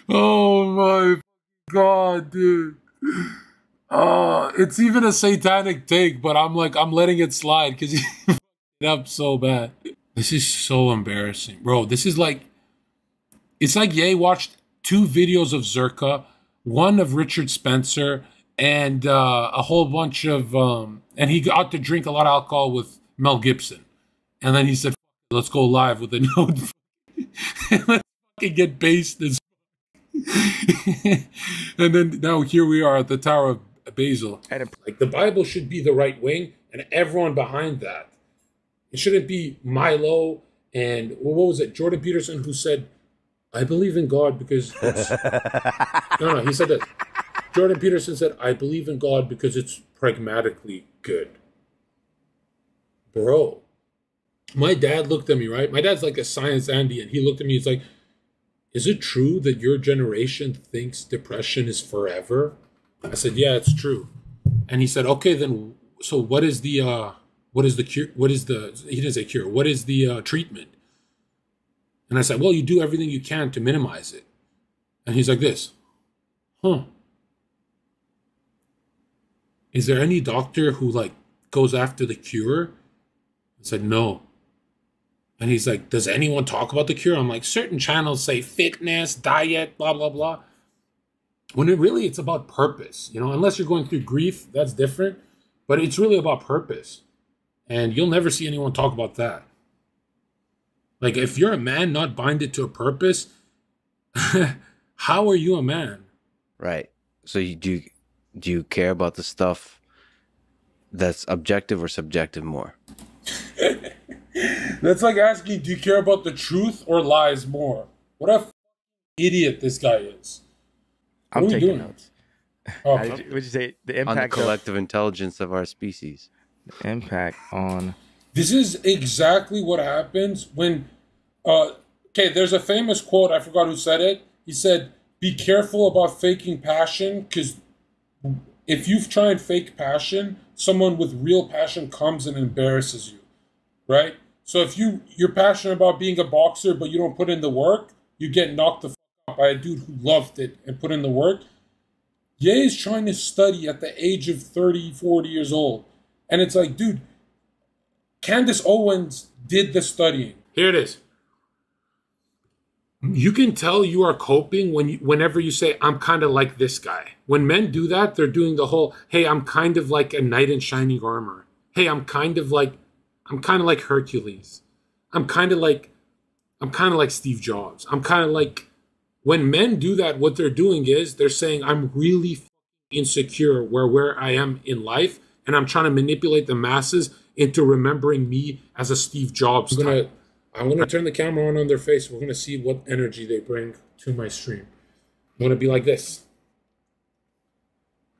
Oh my God, dude. It's even a satanic take, but I'm like, I'm letting it slide because you fucked it up so bad. This is so embarrassing. Bro, this is like, it's like Ye watched 2 videos of Zherka, one of Richard Spencer, and a whole bunch of, and he got to drink a lot of alcohol with Mel Gibson. And then he said, let's go live with a note. Let's fucking get based. And then now here we are at the Tower of Basil. Like the Bible should be the right wing and everyone behind that. It shouldn't be Milo and what was it? Jordan Peterson who said, I believe in God because it's... No, he said that. Jordan Peterson said, I believe in God because it's pragmatically good. Bro, my dad looked at me, right? My dad's like a science Andy, and he looked at me, he's like, is it true that your generation thinks depression is forever? I said, yeah, it's true. And he said, okay, then, so what is the cure? He didn't say cure. What is the treatment? And I said, well, you do everything you can to minimize it. And he's like this, huh? Is there any doctor who like goes after the cure? I said, no. And he's like, does anyone talk about the cure? I'm like, certain channels say fitness, diet, blah, blah, blah. When it's about purpose, you know, unless you're going through grief, that's different. But it's really about purpose. And you'll never see anyone talk about that. Like, if you're a man not binded to a purpose, how are you a man? Right. So do you care about the stuff that's objective or subjective more? That's like asking, do you care about the truth or lies more? What a idiot this guy is. I'm taking notes. Oh. Would you say the impact on the collective intelligence of our species? The impact on... This is exactly what happens when... okay, there's a famous quote. I forgot who said it. He said, be careful about faking passion, because if you try and fake passion, someone with real passion comes and embarrasses you, right? So if you're passionate about being a boxer, but you don't put in the work, you get knocked the fuck out by a dude who loved it and put in the work. Ye is trying to study at the age of 30, 40 years old. And it's like, dude, Candace Owens did the studying. Here it is. You can tell you are coping whenever you say, I'm kind of like this guy. When men do that, they're doing the whole, hey, I'm kind of like a knight in shining armor. Hey, I'm kind of like Hercules. I'm kind of like Steve Jobs. I'm kind of like, when men do that, what they're doing is they're saying, I'm really insecure where I am in life, and I'm trying to manipulate the masses into remembering me as a Steve Jobs type. I'm gonna turn the camera on their face. We're gonna see what energy they bring to my stream. I'm gonna be like this.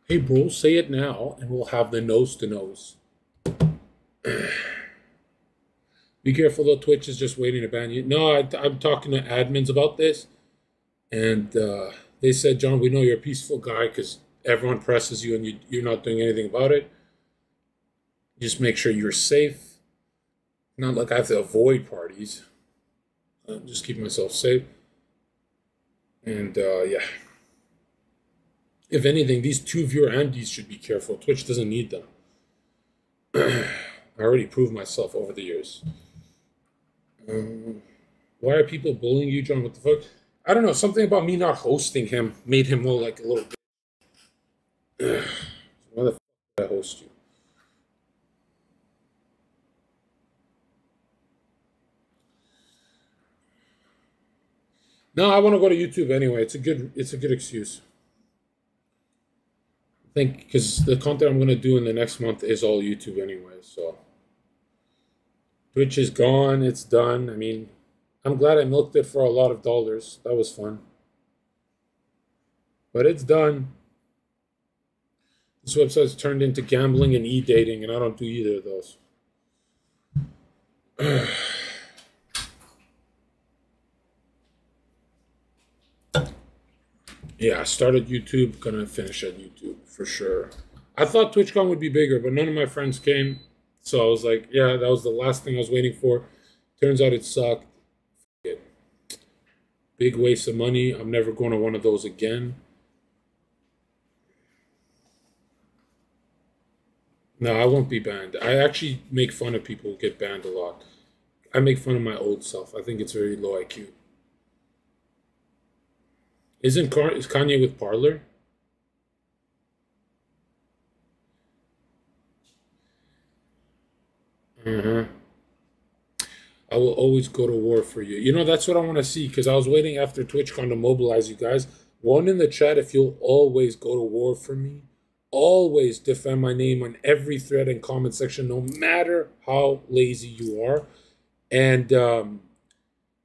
Hey bro, say it now, and we'll have the nose to nose. Be careful though, Twitch is just waiting to ban you. No, I'm talking to admins about this, and they said, John, we know you're a peaceful guy because everyone presses you and you're not doing anything about it. Just make sure you're safe. Not like I have to avoid parties. Just keep myself safe. And yeah. If anything, these 2 viewer MDs should be careful. Twitch doesn't need them. I already proved myself over the years. Why are people bullying you, John? What the fuck? I don't know. Something about me not hosting him made him look like a little bit. Why the fuck did I host you? No, I want to go to YouTube anyway. It's a good excuse. I think because the content I'm going to do in the next month is all YouTube anyway. So Twitch is gone. It's done. I mean, I'm glad I milked it for a lot of dollars. That was fun. But it's done. This website's turned into gambling and e-dating, and I don't do either of those. Yeah, I started YouTube, gonna finish at YouTube for sure. I thought TwitchCon would be bigger, but none of my friends came. So I was like, yeah, that was the last thing I was waiting for. Turns out it sucked. Big waste of money. I'm never going to one of those again. No, I won't be banned. I actually make fun of people who get banned a lot. I make fun of my old self. I think it's very low IQ. Is Kanye with Parler? Uh-huh. I will always go to war for you. You know, that's what I want to see, because I was waiting after TwitchCon to mobilize you guys. One in the chat, if you'll always go to war for me. Always defend my name on every thread and comment section, no matter how lazy you are. And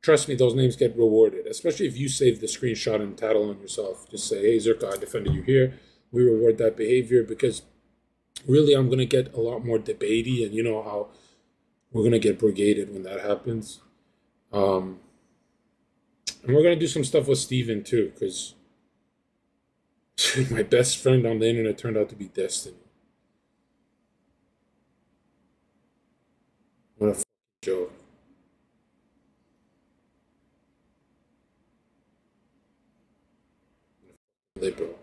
trust me, those names get rewarded, especially if you save the screenshot and tattle on yourself. Just say, hey, Zherka, I defended you here. We reward that behavior, because really I'm going to get a lot more debatey, and you know how we're going to get brigaded when that happens. And we're going to do some stuff with Steven too, because my best friend on the internet turned out to be Destiny. What a fucking joke. Liberal.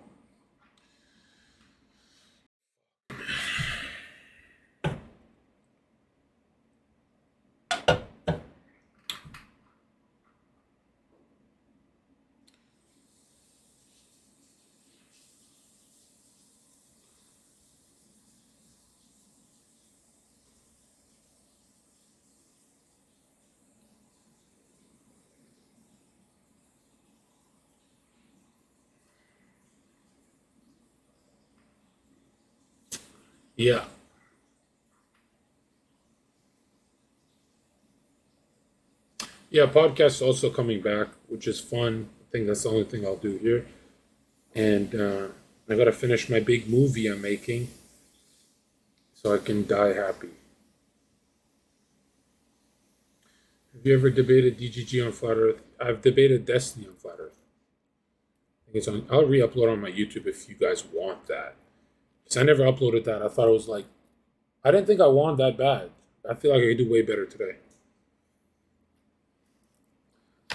Yeah. Yeah, podcast also coming back, which is fun. I think that's the only thing I'll do here. And I got to finish my big movie I'm making so I can die happy. Have you ever debated DGG on Flat Earth? I've debated Destiny on Flat Earth. I think it's on. I'll re-upload on my YouTube if you guys want that. Because I never uploaded that. I thought it was like, I didn't think I won that bad. I feel like I could do way better today.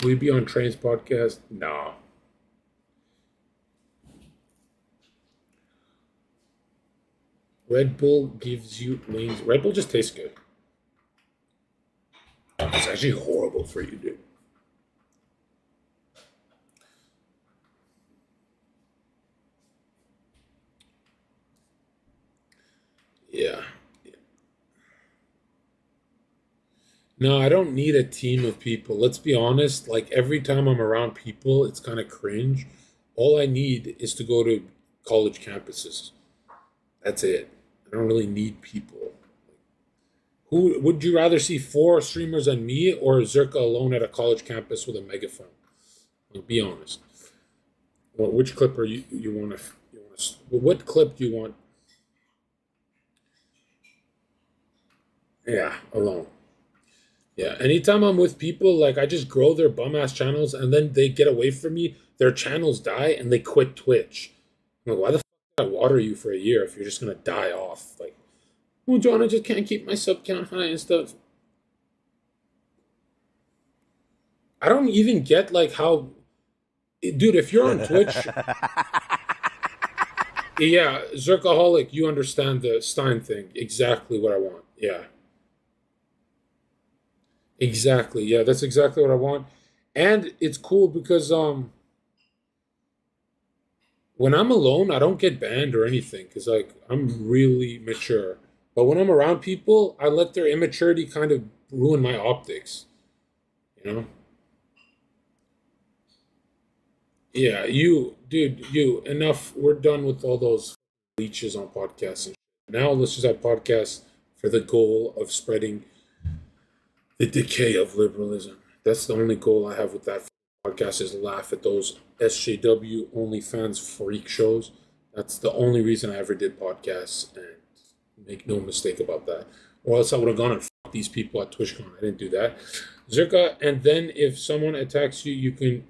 Will you be on Train's podcast? No. Red Bull gives you wings. Red Bull just tastes good. It's actually horrible for you, dude. Yeah. No, I don't need a team of people. Let's be honest. Like, every time I'm around people, it's kind of cringe. All I need is to go to college campuses. That's it. I don't really need people. Who would you rather see, 4 streamers and me, or Zherka alone at a college campus with a megaphone? Like, be honest. Well, which clip are you want to? What clip do you want? Yeah, alone. Yeah, anytime I'm with people, like, I just grow their bum-ass channels, and then they get away from me, their channels die, and they quit Twitch. I'm like, why the fuck did I water you for a year if you're just going to die off? Like, oh, John, I just can't keep my sub count high and stuff. I don't even get, like, how... Dude, if you're on Twitch... Yeah, Zherkaholic, you understand the Stein thing. Exactly what I want. Yeah. Exactly. Yeah, that's exactly what I want. And it's cool because when I'm alone, I don't get banned or anything, because, like, I'm really mature. But when I'm around people, I let their immaturity kind of ruin my optics. You know? Yeah, dude, enough. We're done with all those leeches on podcasts. And shit. Now let's just have podcasts for the goal of spreading the decay of liberalism. That's the only goal I have with that podcast, is laugh at those SJW OnlyFans freak shows. That's the only reason I ever did podcasts, and make no mistake about that. Or else I would have gone and fucked these people at TwitchCon. I didn't do that. Zherka, and then if someone attacks you, you can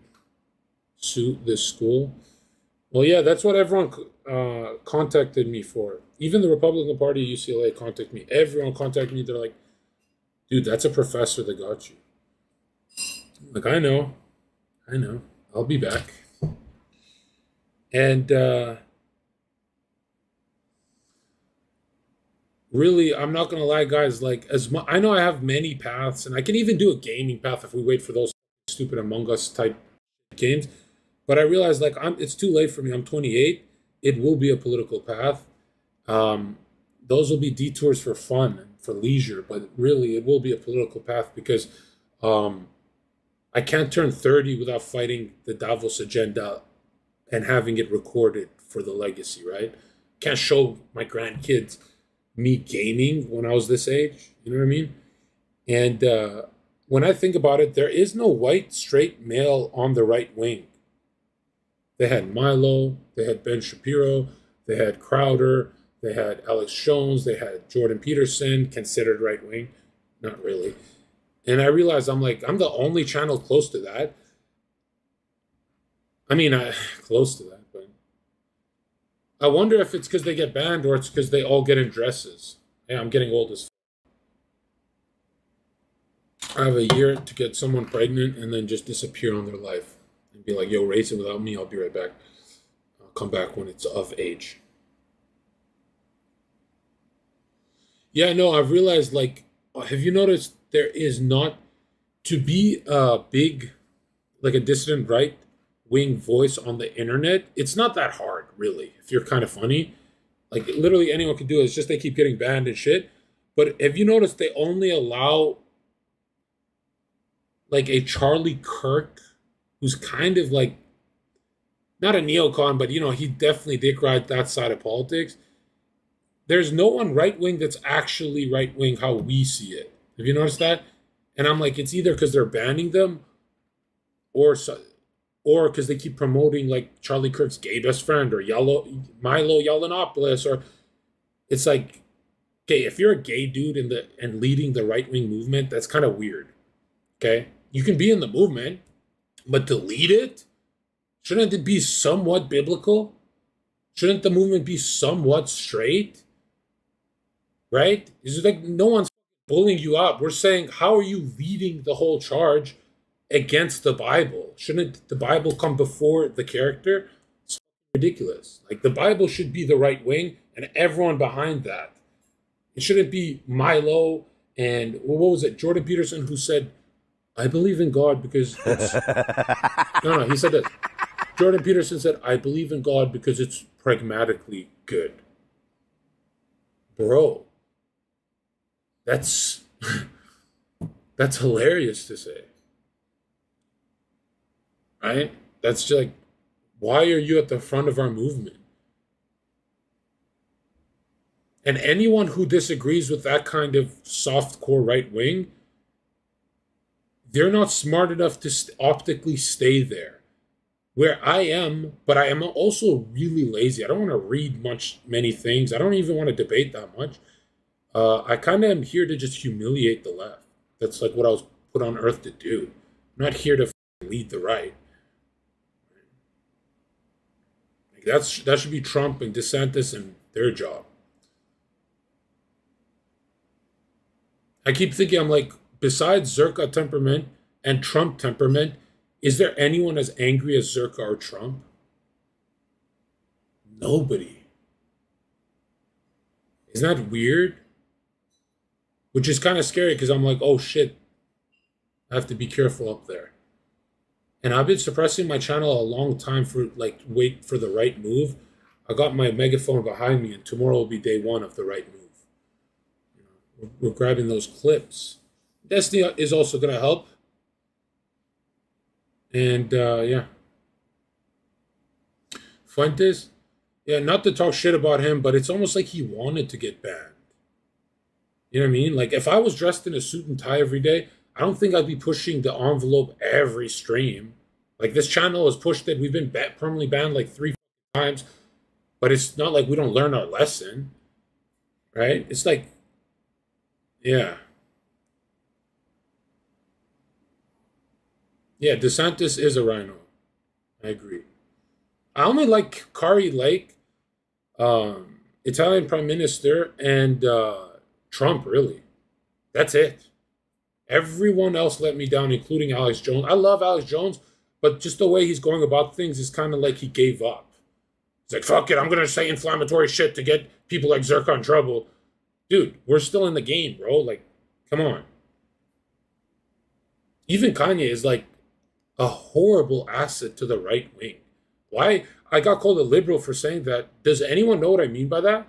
sue this school. Well, yeah, that's what everyone contacted me for. Even the Republican Party at UCLA contacted me. Everyone contacted me. They're like, dude, that's a professor that got you. Like, I know. I know. I'll be back. And really, I'm not gonna lie, guys. Like, I know I have many paths, and I can even do a gaming path if we wait for those stupid Among Us type games. But I realize, like, it's too late for me. I'm 28. It will be a political path. Those will be detours for fun and for leisure, but really, it will be a political path because I can't turn 30 without fighting the Davos agenda and having it recorded for the legacy, right? Can't show my grandkids me gaming when I was this age, you know what I mean? And when I think about it, there is no white, straight male on the right wing. They had Milo, they had Ben Shapiro, they had Crowder, they had Alex Jones, they had Jordan Peterson, considered right wing. Not really. And I realized I'm the only channel close to that. I mean, close to that, but I wonder if it's because they get banned or it's because they all get in dresses. Hey, I'm getting old as I have a year to get someone pregnant and then just disappear on their life and be like, yo, raise it without me. I'll be right back. I'll come back when it's of age. Yeah, no, I've realized, like, have you noticed there is not, to be a big, like a dissident right wing voice on the internet, it's not that hard, really, if you're kind of funny. Like, literally anyone can do it. It's just they keep getting banned and shit. But have you noticed they only allow, like, a Charlie Kirk, who's kind of like, not a neocon, but, you know, he definitely dick ride that side of politics. There's no one right-wing that's actually right-wing how we see it. Have you noticed that? And I'm like, it's either because they're banning them or because they keep promoting, like, Charlie Kirk's gay best friend or Milo Yiannopoulos. Or it's like, okay, if you're a gay dude and leading the right-wing movement, that's kind of weird. Okay? You can be in the movement, but to lead it, shouldn't it be somewhat biblical? Shouldn't the movement be somewhat straight? Right? It's like no one's bullying you up. We're saying, how are you leading the whole charge against the Bible? Shouldn't the Bible come before the character? It's ridiculous. Like, the Bible should be the right wing and everyone behind that. It shouldn't be Milo and, what was it, Jordan Peterson, who said, I believe in God because it's... No, he said that. Jordan Peterson said, I believe in God because it's pragmatically good. Bro. That's hilarious to say. Right? That's just like, why are you at the front of our movement? And anyone who disagrees with that kind of softcore right wing, they're not smart enough to optically stay there. Where I am, but I am also really lazy. I don't want to read many things. I don't even want to debate that much. I kind of am here to just humiliate the left. That's like what I was put on earth to do. I'm not here to lead the right. Like, that should be Trump and DeSantis and their job. I keep thinking, I'm like, besides Zherka temperament and Trump temperament, is there anyone as angry as Zherka or Trump? Nobody. Isn't that weird? Which is kind of scary because I'm like, oh shit, I have to be careful up there. And I've been suppressing my channel a long time for, like, wait for the right move. I got my megaphone behind me and tomorrow will be day one of the right move. You know, we're grabbing those clips. Destiny is also going to help. And, yeah. Fuentes, yeah, not to talk shit about him, but it's almost like he wanted to get banned. You know what I mean? Like, if I was dressed in a suit and tie every day, I don't think I'd be pushing the envelope every stream. Like, this channel has pushed it. We've been permanently banned like 3 times, but it's not like we don't learn our lesson, right? It's like, yeah. Yeah, DeSantis is a rhino. I agree. I only like Kari Lake, Italian Prime Minister, and Trump, really. That's it. Everyone else let me down, including Alex Jones. I love Alex Jones, but just the way he's going about things is kind of like he gave up. He's like, fuck it, I'm going to say inflammatory shit to get people like Zherka in trouble. Dude, we're still in the game, bro. Like, come on. Even Kanye is like a horrible asset to the right wing. Why? I got called a liberal for saying that. Does anyone know what I mean by that?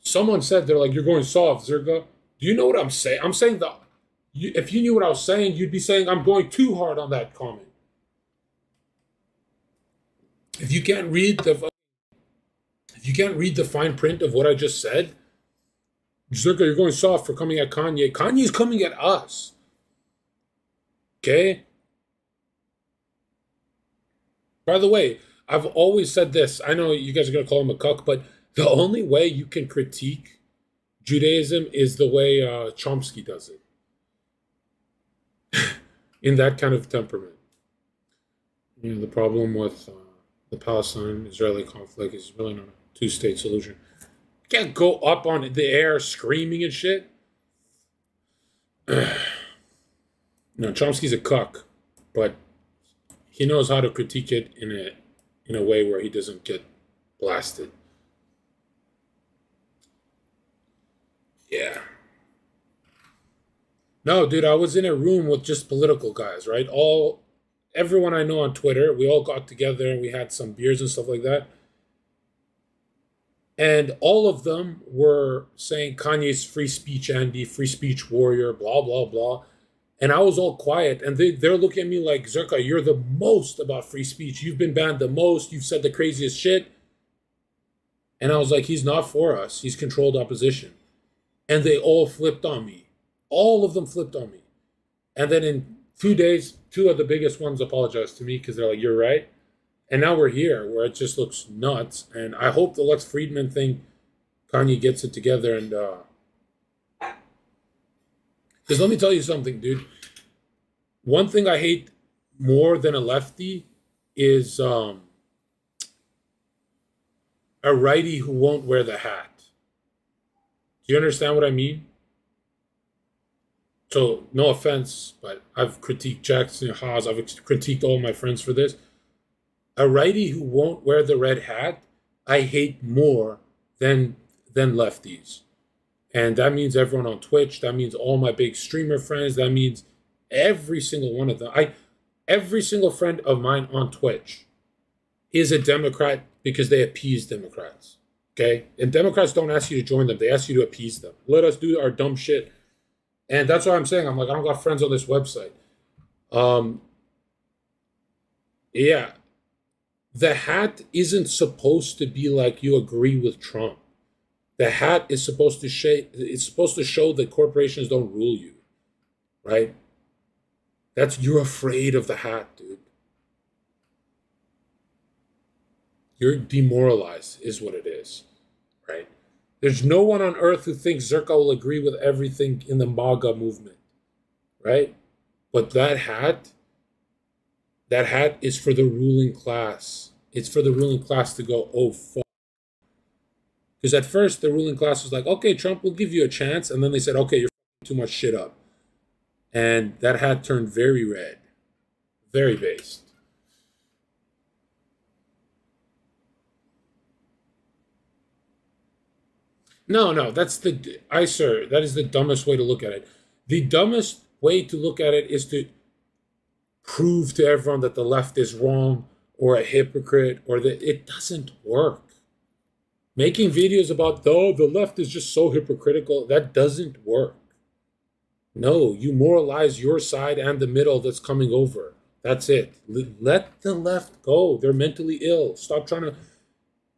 Someone said, they're like, you're going soft, Zherka. Do you know what I'm saying? I'm saying that if you knew what I was saying, you'd be saying I'm going too hard on that comment. If you can't read the fine print of what I just said, Zherka, you're going soft for coming at Kanye. Kanye's coming at us. Okay? By the way, I've always said this. I know you guys are going to call him a cuck, but the only way you can critique Judaism is the way Chomsky does it. In that kind of temperament. You know, the problem with the Palestine-Israeli conflict is really not a two-state solution. You can't go up on the air screaming and shit. No, Chomsky's a cuck, but he knows how to critique it in a way where he doesn't get blasted. Yeah. No, dude, I was in a room with just political guys, right? Everyone I know on Twitter, we all got together and we had some beers and stuff like that. And all of them were saying Kanye's free speech Andy, free speech warrior, blah, blah, blah. And I was all quiet. And they're looking at me like, Zherka, you're the most about free speech. You've been banned the most. You've said the craziest shit. And I was like, he's not for us. He's controlled opposition. And they all flipped on me. All of them flipped on me. And then in 2 days, two of the biggest ones apologized to me because they're like, you're right. And now we're here where it just looks nuts. And I hope the Lex Fridman thing, Kanye gets it together. And because let me tell you something, dude. One thing I hate more than a lefty is a righty who won't wear the hat. Do you understand what I mean? So, no offense, but I've critiqued Jackson Haas. I've critiqued all my friends for this. A righty who won't wear the red hat, I hate more than lefties. And that means everyone on Twitch. That means all my big streamer friends. That means every single one of them. Every single friend of mine on Twitch is a Democrat because they appease Democrats. Okay? And Democrats don't ask you to join them. They ask you to appease them. Let us do our dumb shit. And that's what I'm saying. I'm like, I don't got friends on this website. Yeah. The hat isn't supposed to be like you agree with Trump. The hat is supposed to show that corporations don't rule you. Right? You're afraid of the hat, dude. You're demoralized is what it is. Right? There's no one on earth who thinks Zherka will agree with everything in the MAGA movement, right? But that hat is for the ruling class. It's for the ruling class to go, oh, fuck. Because at first, the ruling class was like, okay, Trump will give you a chance. And then they said, okay, you're too much shit up. And that hat turned very red, very based. No, that is the dumbest way to look at it. The dumbest way to look at it is to prove to everyone that the left is wrong or a hypocrite or that it doesn't work. Making videos about, the left is just so hypocritical, that doesn't work. No, you moralize your side and the middle that's coming over. That's it. Let the left go. They're mentally ill. Stop trying to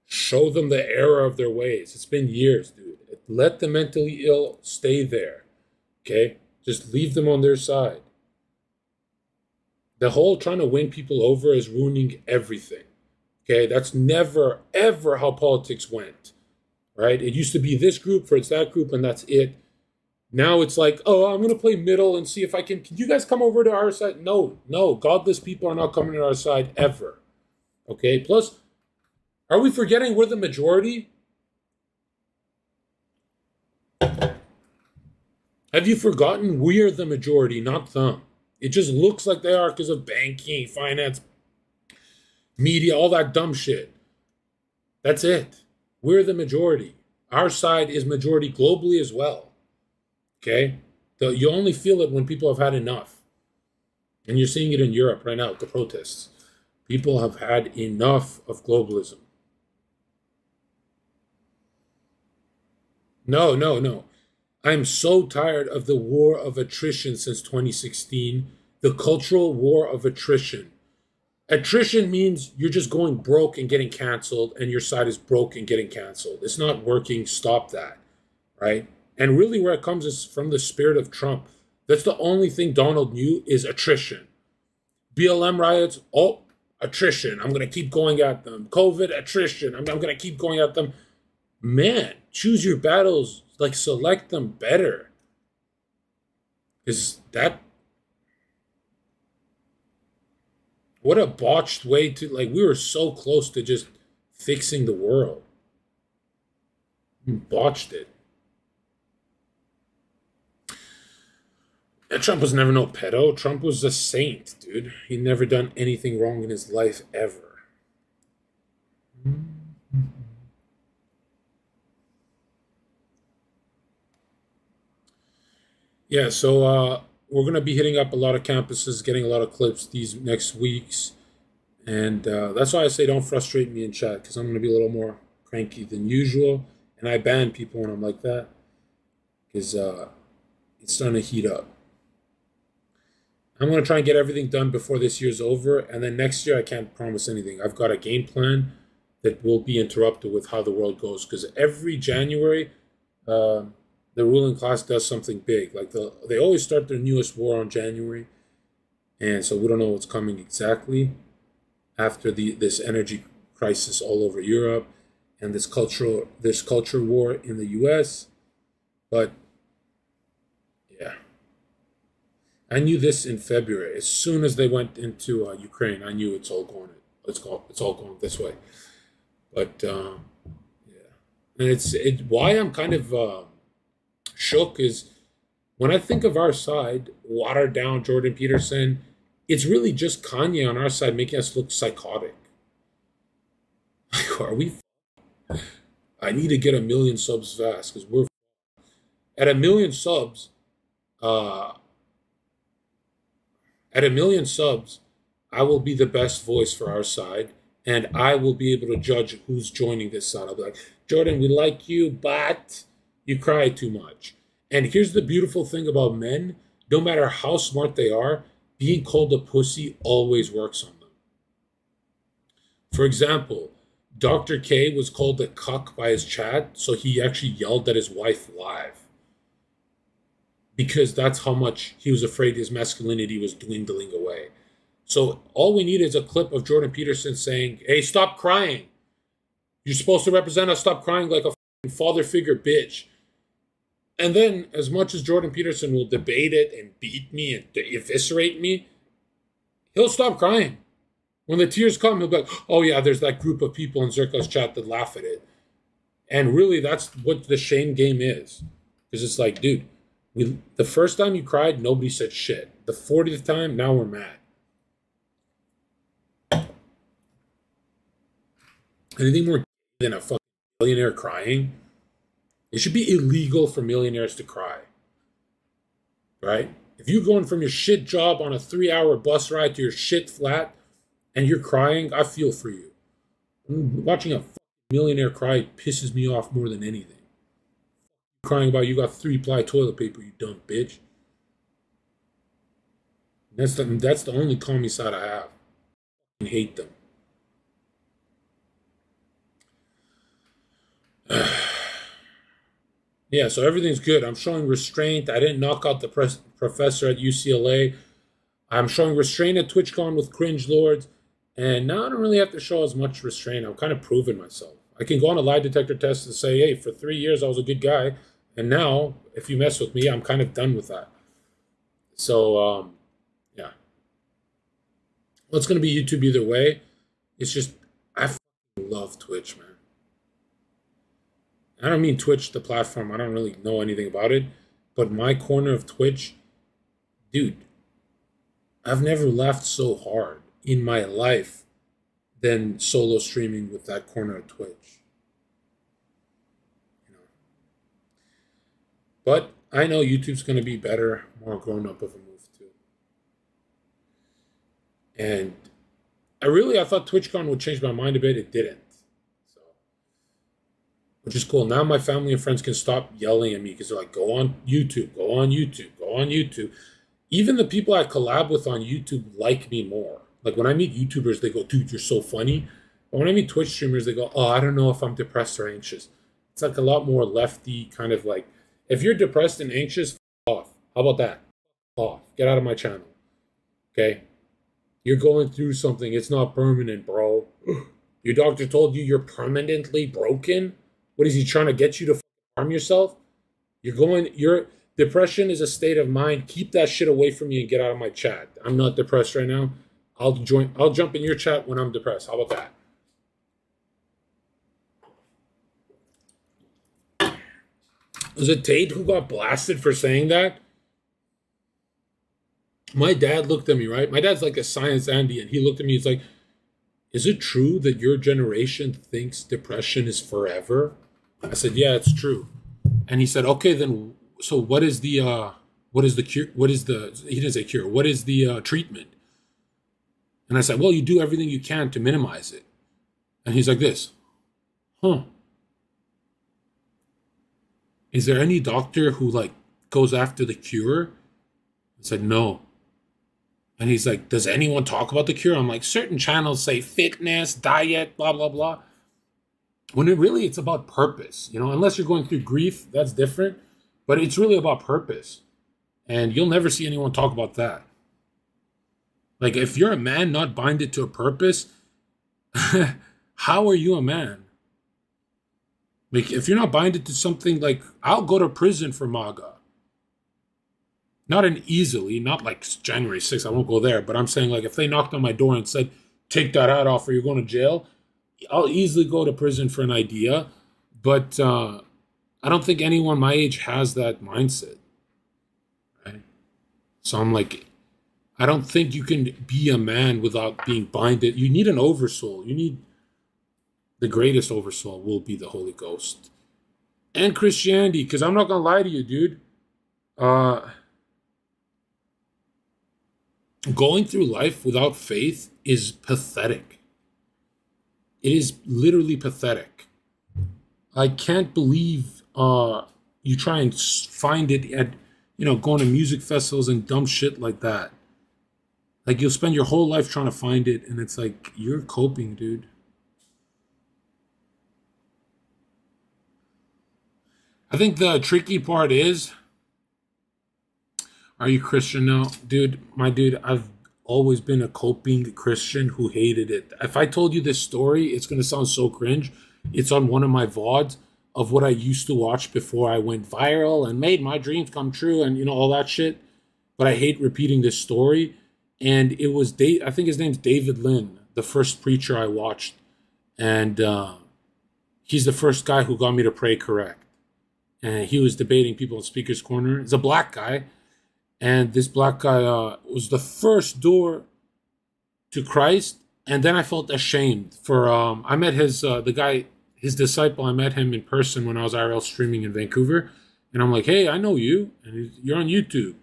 show them the error of their ways. It's been years, dude. Let the mentally ill stay there. Okay? Just leave them on their side. The whole trying to win people over is ruining everything. Okay? That's never, ever how politics went. Right? It used to be this group for it's that group and that's it. Now it's like, oh, I'm going to play middle and see if I can you guys come over to our side? No. Godless people are not coming to our side ever. Okay? Plus, are we forgetting we're the majority? Have you forgotten we're the majority, not them? It just looks like they are because of banking, finance, media, all that dumb shit. That's it. We're the majority. Our side is majority globally as well. Okay? You only feel it when people have had enough. And you're seeing it in Europe right now with the protests. People have had enough of globalism. No. I'm so tired of the war of attrition since 2016. The cultural war of attrition. Attrition means you're just going broke and getting canceled, and your side is broke and getting canceled. It's not working. Stop that, right? And really where it comes is from the spirit of Trump. That's the only thing Donald knew is attrition. BLM riots, oh, attrition. I'm going to keep going at them. COVID, attrition. I'm going to keep going at them. Man, choose your battles. Like, select them better. Is that... What a botched way to... Like, we were so close to just fixing the world. We botched it. And Trump was never no pedo. Trump was a saint, dude. He never done anything wrong in his life, ever. Yeah, so we're going to be hitting up a lot of campuses, getting a lot of clips these next weeks. And that's why I say don't frustrate me in chat, because I'm going to be a little more cranky than usual. And I ban people when I'm like that, because it's starting to heat up. I'm going to try and get everything done before this year's over. And then next year, I can't promise anything. I've got a game plan that will be interrupted with how the world goes. Because every January, the ruling class does something big. Like they always start their newest war on January. And so we don't know what's coming exactly after this energy crisis all over Europe and this culture war in the US. But yeah. I knew this in February. As soon as they went into Ukraine, I knew it's all going this way. But yeah, and why I'm kind of shook is when I think of our side, watered down Jordan Peterson, it's really just Kanye on our side making us look psychotic. Like, are we? I need to get 1 million subs fast because we're at 1 million subs. At 1 million subs, I will be the best voice for our side, and I will be able to judge who's joining this side. I'll be like, Jordan, we like you, but you cry too much. And here's the beautiful thing about men. No matter how smart they are, being called a pussy always works on them. For example, Dr. K was called a cuck by his chat, so he actually yelled at his wife live. Because that's how much he was afraid his masculinity was dwindling away. So all we need is a clip of Jordan Peterson saying, hey, stop crying. You're supposed to represent us. Stop crying like a father figure bitch. And then as much as Jordan Peterson will debate it and beat me and eviscerate me, he'll stop crying. When the tears come, he'll be like, oh yeah, there's that group of people in Zherka's chat that laugh at it. And really, that's what the shame game is. Because it's like, dude, the first time you cried, nobody said shit. The 40th time, now we're mad. Anything more than a fucking millionaire crying? It should be illegal for millionaires to cry. Right? If you're going from your shit job on a 3-hour bus ride to your shit flat and you're crying, I feel for you. Watching a fucking millionaire cry pisses me off more than anything. Crying about you got 3-ply toilet paper, you dumb bitch. That's the only commie side I have. I hate them. Yeah, so everything's good. I'm showing restraint. I didn't knock out the professor at UCLA. I'm showing restraint at TwitchCon with Cringe Lords. And now I don't really have to show as much restraint. I'm kind of proving myself. I can go on a lie detector test and say, hey, for 3 years I was a good guy. And now, if you mess with me, I'm kind of done with that. So, yeah. Well, it's going to be YouTube either way. It's just, I fucking love Twitch, man. I don't mean Twitch, the platform. I don't really know anything about it. But my corner of Twitch, dude, I've never laughed so hard in my life than solo streaming with that corner of Twitch. You know. But I know YouTube's going to be better, more grown up of a move too. And I thought TwitchCon would change my mind a bit. It didn't. So, which is cool. Now my family and friends can stop yelling at me because they're like, go on YouTube, go on YouTube, go on YouTube. Even the people I collab with on YouTube like me more. Like when I meet YouTubers, they go, dude, you're so funny. But when I meet Twitch streamers, they go, oh, I don't know if I'm depressed or anxious. It's like a lot more lefty kind of like, if you're depressed and anxious, f off. How about that? F off. Get out of my channel. Okay? You're going through something. It's not permanent, bro. Your doctor told you you're permanently broken? What is he trying to get you to harm yourself? Your depression is a state of mind. Keep that shit away from me and get out of my chat. I'm not depressed right now. I'll jump in your chat when I'm depressed. How about that? Was it Tate who got blasted for saying that? My dad looked at me, right? My dad's like a science Andy, and he looked at me. He's like, is it true that your generation thinks depression is forever? I said, yeah, it's true. And he said, okay, then, so what is the cure? He didn't say cure. What is the treatment? And I said, well, you do everything you can to minimize it. And he's like this, huh? Is there any doctor who like goes after the cure? I said, no. And he's like, does anyone talk about the cure? I'm like, certain channels say fitness, diet, blah, blah, blah. When it's about purpose, you know, unless you're going through grief, that's different. But it's really about purpose. And you'll never see anyone talk about that. Like, if you're a man not binded to a purpose, how are you a man? Like, if you're not binded to something, like, I'll go to prison for MAGA. Not not like January 6th, I won't go there, but I'm saying, like, if they knocked on my door and said, take that hat off or you're going to jail, I'll easily go to prison for an idea. But I don't think anyone my age has that mindset. Right? So I'm like, I don't think you can be a man without being binded. You need an oversoul. You need the greatest oversoul will be the Holy Ghost. And Christianity, because I'm not going to lie to you, dude. Going through life without faith is pathetic. It is literally pathetic. I can't believe you try and find it at, going to music festivals and dumb shit like that. Like, you'll spend your whole life trying to find it, and it's like, you're coping, dude. I think the tricky part is, are you Christian now? Dude, I've always been a coping Christian who hated it. If I told you this story, it's going to sound so cringe. It's on one of my VODs of what I used to watch before I went viral and made my dreams come true and, all that shit. But I hate repeating this story. And it was, I think his name's David Lynn, the first preacher I watched. And he's the first guy who got me to pray correct. And he was debating people in Speaker's Corner. He's a black guy. And this black guy was the first door to Christ. And then I felt ashamed for, I met his disciple, I met him in person when I was IRL streaming in Vancouver. And I'm like, hey, I know you. And you're on YouTube.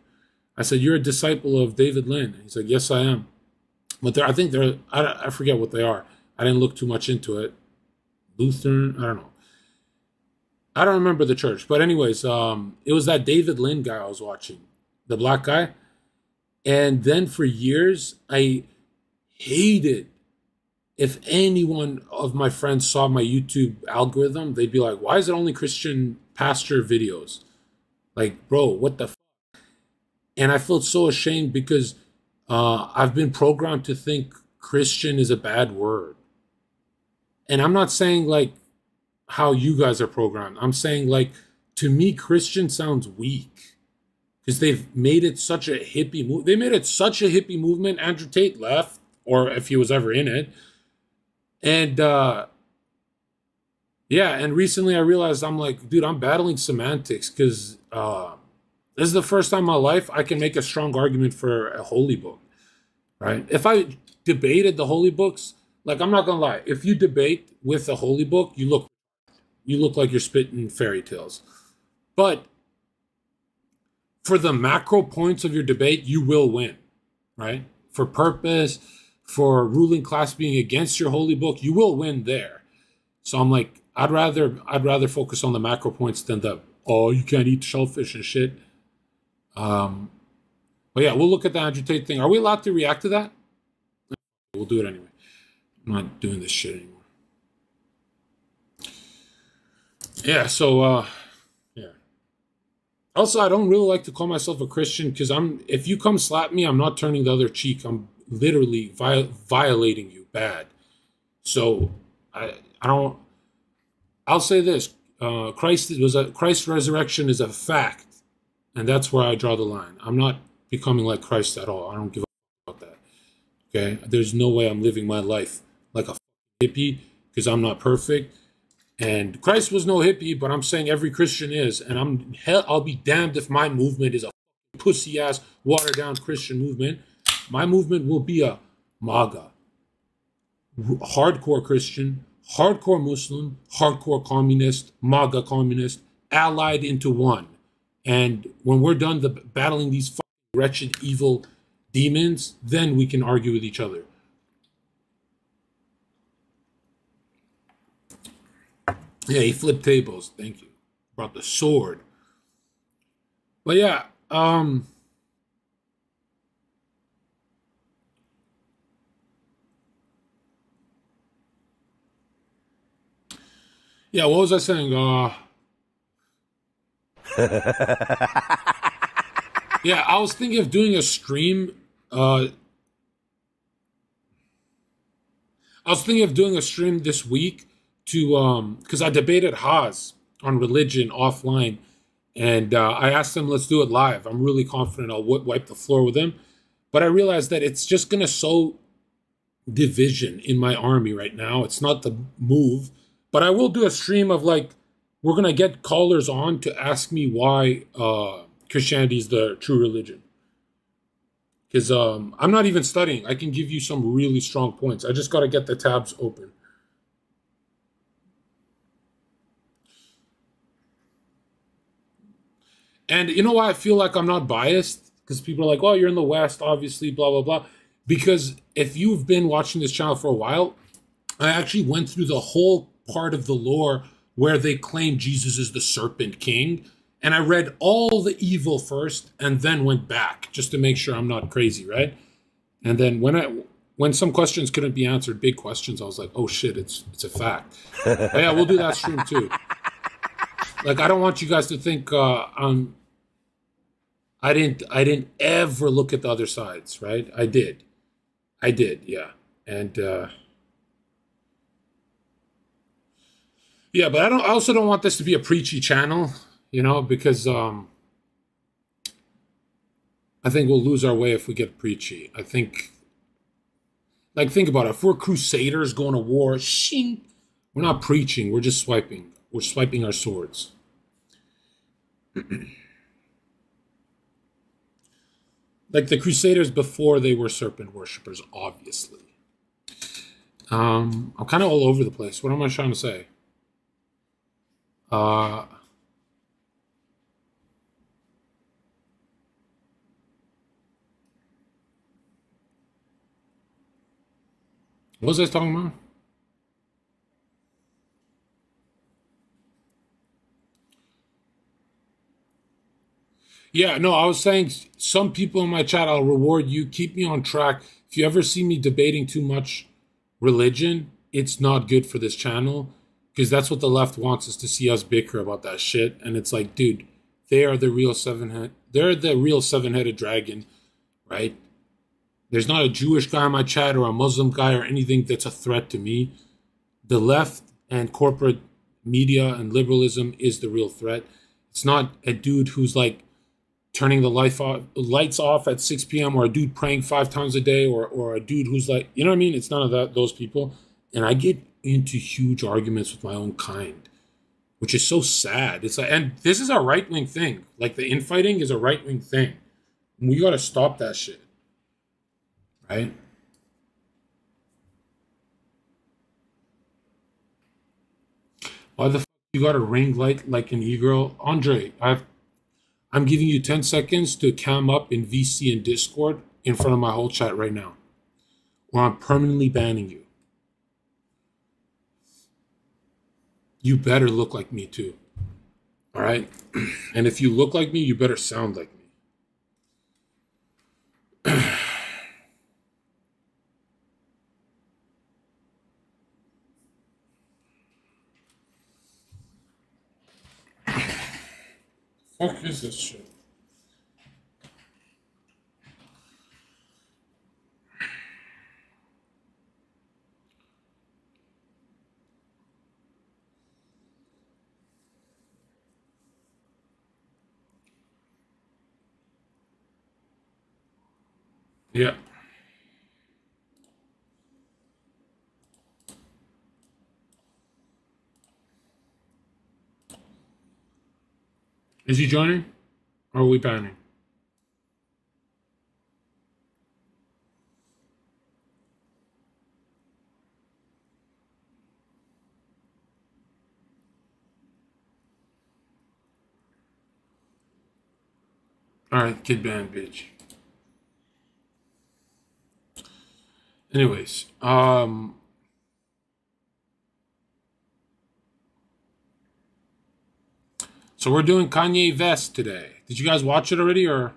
I said, you're a disciple of David Lynn. He's like, yes, I am. But I forget what they are. I didn't look too much into it. Lutheran, I don't know. I don't remember the church. But anyways, it was that David Lynn guy I was watching. The black guy. And then for years, I hated if anyone of my friends saw my YouTube algorithm, they'd be like, why is it only Christian pastor videos? Like, bro, what the f? And I felt so ashamed because I've been programmed to think Christian is a bad word. And I'm not saying like how you guys are programmed. I'm saying like, to me, Christian sounds weak because they've made it such a hippie move. They made it such a hippie movement. Andrew Tate left, or if he was ever in it. And yeah, and recently I realized I'm like, dude, I'm battling semantics because this is the first time in my life I can make a strong argument for a holy book. right? If I debated the holy books, like, I'm not gonna lie, if you debate with the holy book, you look like you're spitting fairy tales. But for the macro points of your debate, you will win, right? For purpose, for ruling class being against your holy book, you will win there. So I'm like, I'd rather focus on the macro points than the, oh, you can't eat shellfish and shit. But yeah, we'll look at the Andrew Tate thing. Are we allowed to react to that? We'll do it anyway. I'm not doing this shit anymore. Yeah, so yeah. Also, I don't really like to call myself a Christian because if you come slap me, I'm not turning the other cheek. I'm literally violating you bad. So I'll say this: Christ's resurrection is a fact, and that's where I draw the line. I'm not becoming like Christ at all. I don't give a fuck about that. Okay, there's no way I'm living my life like a hippie because I'm not perfect. And Christ was no hippie, but I'm saying every Christian is, and I'll be damned if my movement is a pussy ass watered down Christian movement. My movement will be a MAGA, hardcore Christian, hardcore Muslim, hardcore communist, MAGA communist, allied into one. And when we're done battling these fucking wretched, evil demons, then we can argue with each other. Yeah, he flipped tables. Thank you. Brought the sword. But yeah, yeah, what was I saying? Yeah, I was thinking of doing a stream. I was thinking of doing a stream this week to because I debated Haas on religion offline, and I asked him, let's do it live. I'm really confident I'll wipe the floor with him, but I realized that it's just gonna sow division in my army right now. It's not the move, but I will do a stream of like, we're gonna get callers on to ask me why Christianity is the true religion. Because I'm not even studying. I can give you some really strong points. I just got to get the tabs open. And you know why I feel like I'm not biased? Because people are like, oh, you're in the West, obviously, blah, blah, blah. Because if you've been watching this channel for a while, I actually went through the whole part of the lore where they claim Jesus is the Serpent King. And I read all the evil first and then went back just to make sure I'm not crazy, right? And then when some questions couldn't be answered, big questions, I was like, oh shit, it's a fact. But yeah, we'll do that stream too. Like, I don't want you guys to think I didn't ever look at the other sides, right? I did, yeah. And yeah, but I also don't want this to be a preachy channel. You know, because I think we'll lose our way if we get preachy. I think, like, think about it. If we're crusaders going to war, shing, we're not preaching. We're just swiping. We're swiping our swords. Like the crusaders before they were serpent worshippers, obviously. I'm kind of all over the place. What am I trying to say? What was I talking about? Yeah, no, I was saying some people in my chat, I'll reward you. Keep me on track. If you ever see me debating too much religion, it's not good for this channel because that's what the left wants, is to see us bicker about that shit. And it's like, dude, they're the real seven-headed dragon, right? There's not a Jewish guy in my chat or a Muslim guy or anything that's a threat to me. The left and corporate media and liberalism is the real threat. It's not a dude who's like turning the lights off at 6 p.m. or a dude praying 5 times a day or a dude who's like, you know what I mean? It's none of those people. And I get into huge arguments with my own kind, which is so sad. It's like, and this is a right-wing thing. Like the infighting is a right-wing thing. We got to stop that shit. right? Why the fuck you got a ring light like an e-girl? Andre, I'm giving you 10 seconds to cam up in VC and Discord in front of my whole chat right now, or I'm permanently banning you. You better look like me too. All right? And if you look like me, you better sound like me. Fuck is this shit? Yeah. Is he joining? Or are we banning? Alright, kid ban, bitch. Anyways, so we're doing Kanye West today. Did you guys watch it already, or?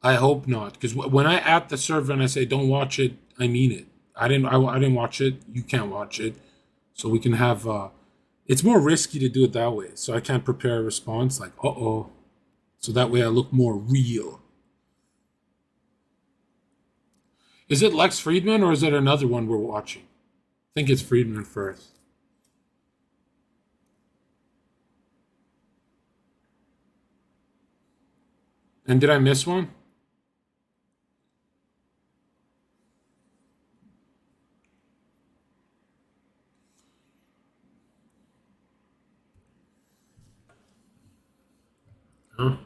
I hope not, because when I at the server and I say don't watch it, I mean it. I didn't watch it. You can't watch it, so we can have. It's more risky to do it that way, so I can't prepare a response like uh-oh, so that way I look more real. Is it Lex Fridman or is it another one we're watching? I think it's Fridman first. And did I miss one? Huh?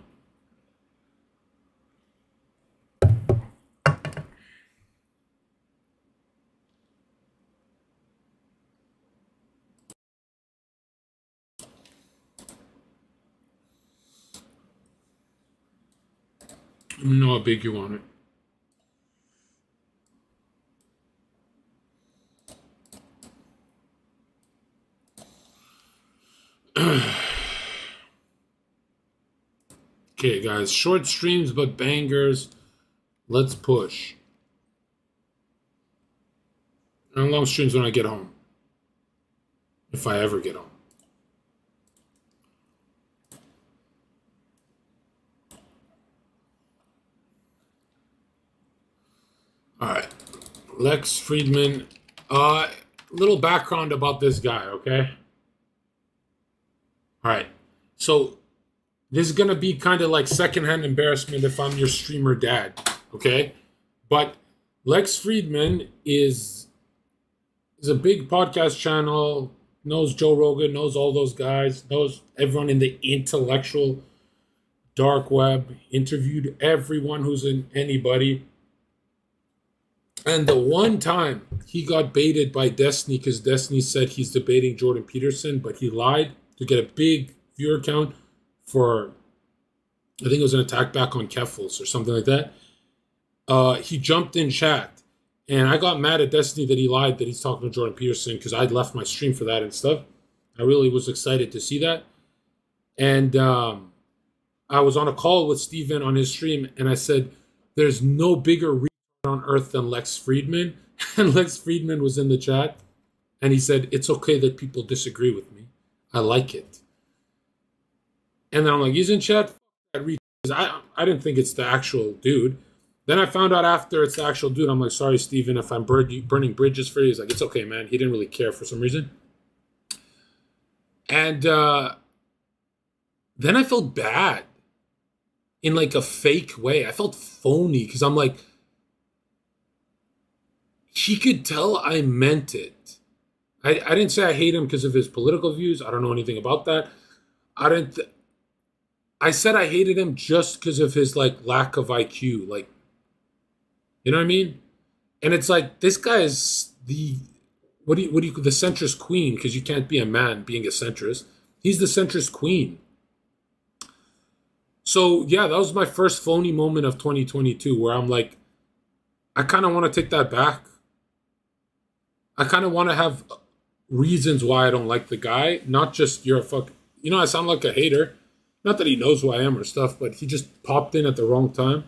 Let me know how big you want it. Okay, guys, short streams but bangers. Let's push. And long streams when I get home. If I ever get home. All right, Lex Fridman. Little background about this guy, okay? All right, so this is gonna be kind of like secondhand embarrassment if I'm your streamer dad, okay? But Lex Fridman is a big podcast channel, knows Joe Rogan, knows all those guys, knows everyone in the intellectual dark web, interviewed everyone who's in anybody. And the one time he got baited by Destiny because Destiny said he's debating Jordan Peterson, but he lied to get a big viewer count for, I think it was an attack back on Keffels or something like that. He jumped in chat. And I got mad at Destiny that he lied that he's talking to Jordan Peterson because I'd left my stream for that and stuff. I really was excited to see that. And I was on a call with Steven on his stream and I said, there's no bigger on earth than Lex Fridman. And Lex Fridman was in the chat and he said, it's okay that people disagree with me. I like it. And then I'm like, he's in chat? I didn't think it's the actual dude. Then I found out after it's the actual dude. I'm like, sorry, Steven, if I'm burning bridges for you. He's like, it's okay, man. He didn't really care for some reason. And then I felt bad in like a fake way. I felt phony because I'm like, he could tell I meant it. I didn't say I hate him because of his political views. I don't know anything about that. I said I hated him just because of his like lack of IQ. Like You know what I mean? And it's like, this guy is the, the centrist queen, because you can't be a man being a centrist. He's the centrist queen. So, yeah, that was my first phony moment of 2022 where I'm like, I kind of want to take that back. I kind of want to have reasons why I don't like the guy, not just you're a fuck. You know, I sound like a hater. Not that he knows who I am or stuff, but he just popped in at the wrong time.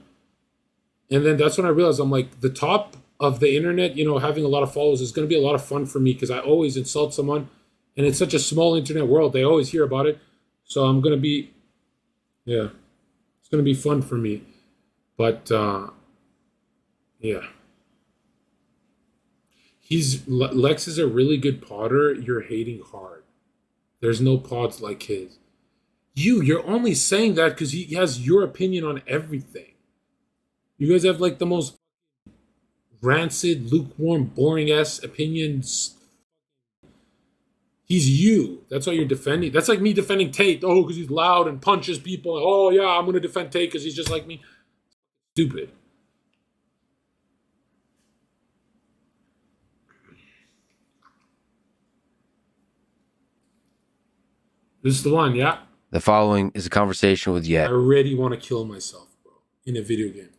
And then that's when I realized, I'm like, the top of the internet, you know, having a lot of followers is going to be a lot of fun for me because I always insult someone. And it's such a small internet world. They always hear about it. So I'm going to be, yeah, it's going to be fun for me. But, yeah. Lex is a really good podder. You're hating hard. There's no pods like his. You're only saying that because he has your opinion on everything. You guys have like the most rancid, lukewarm, boring-ass opinions. He's you. That's why you're defending. That's like me defending Tate. Oh, because he's loud and punches people. Oh, yeah, I'm going to defend Tate because he's just like me. Stupid. This is the one, yeah? The following is a conversation with I Yet. already want to kill myself, bro, in a video game.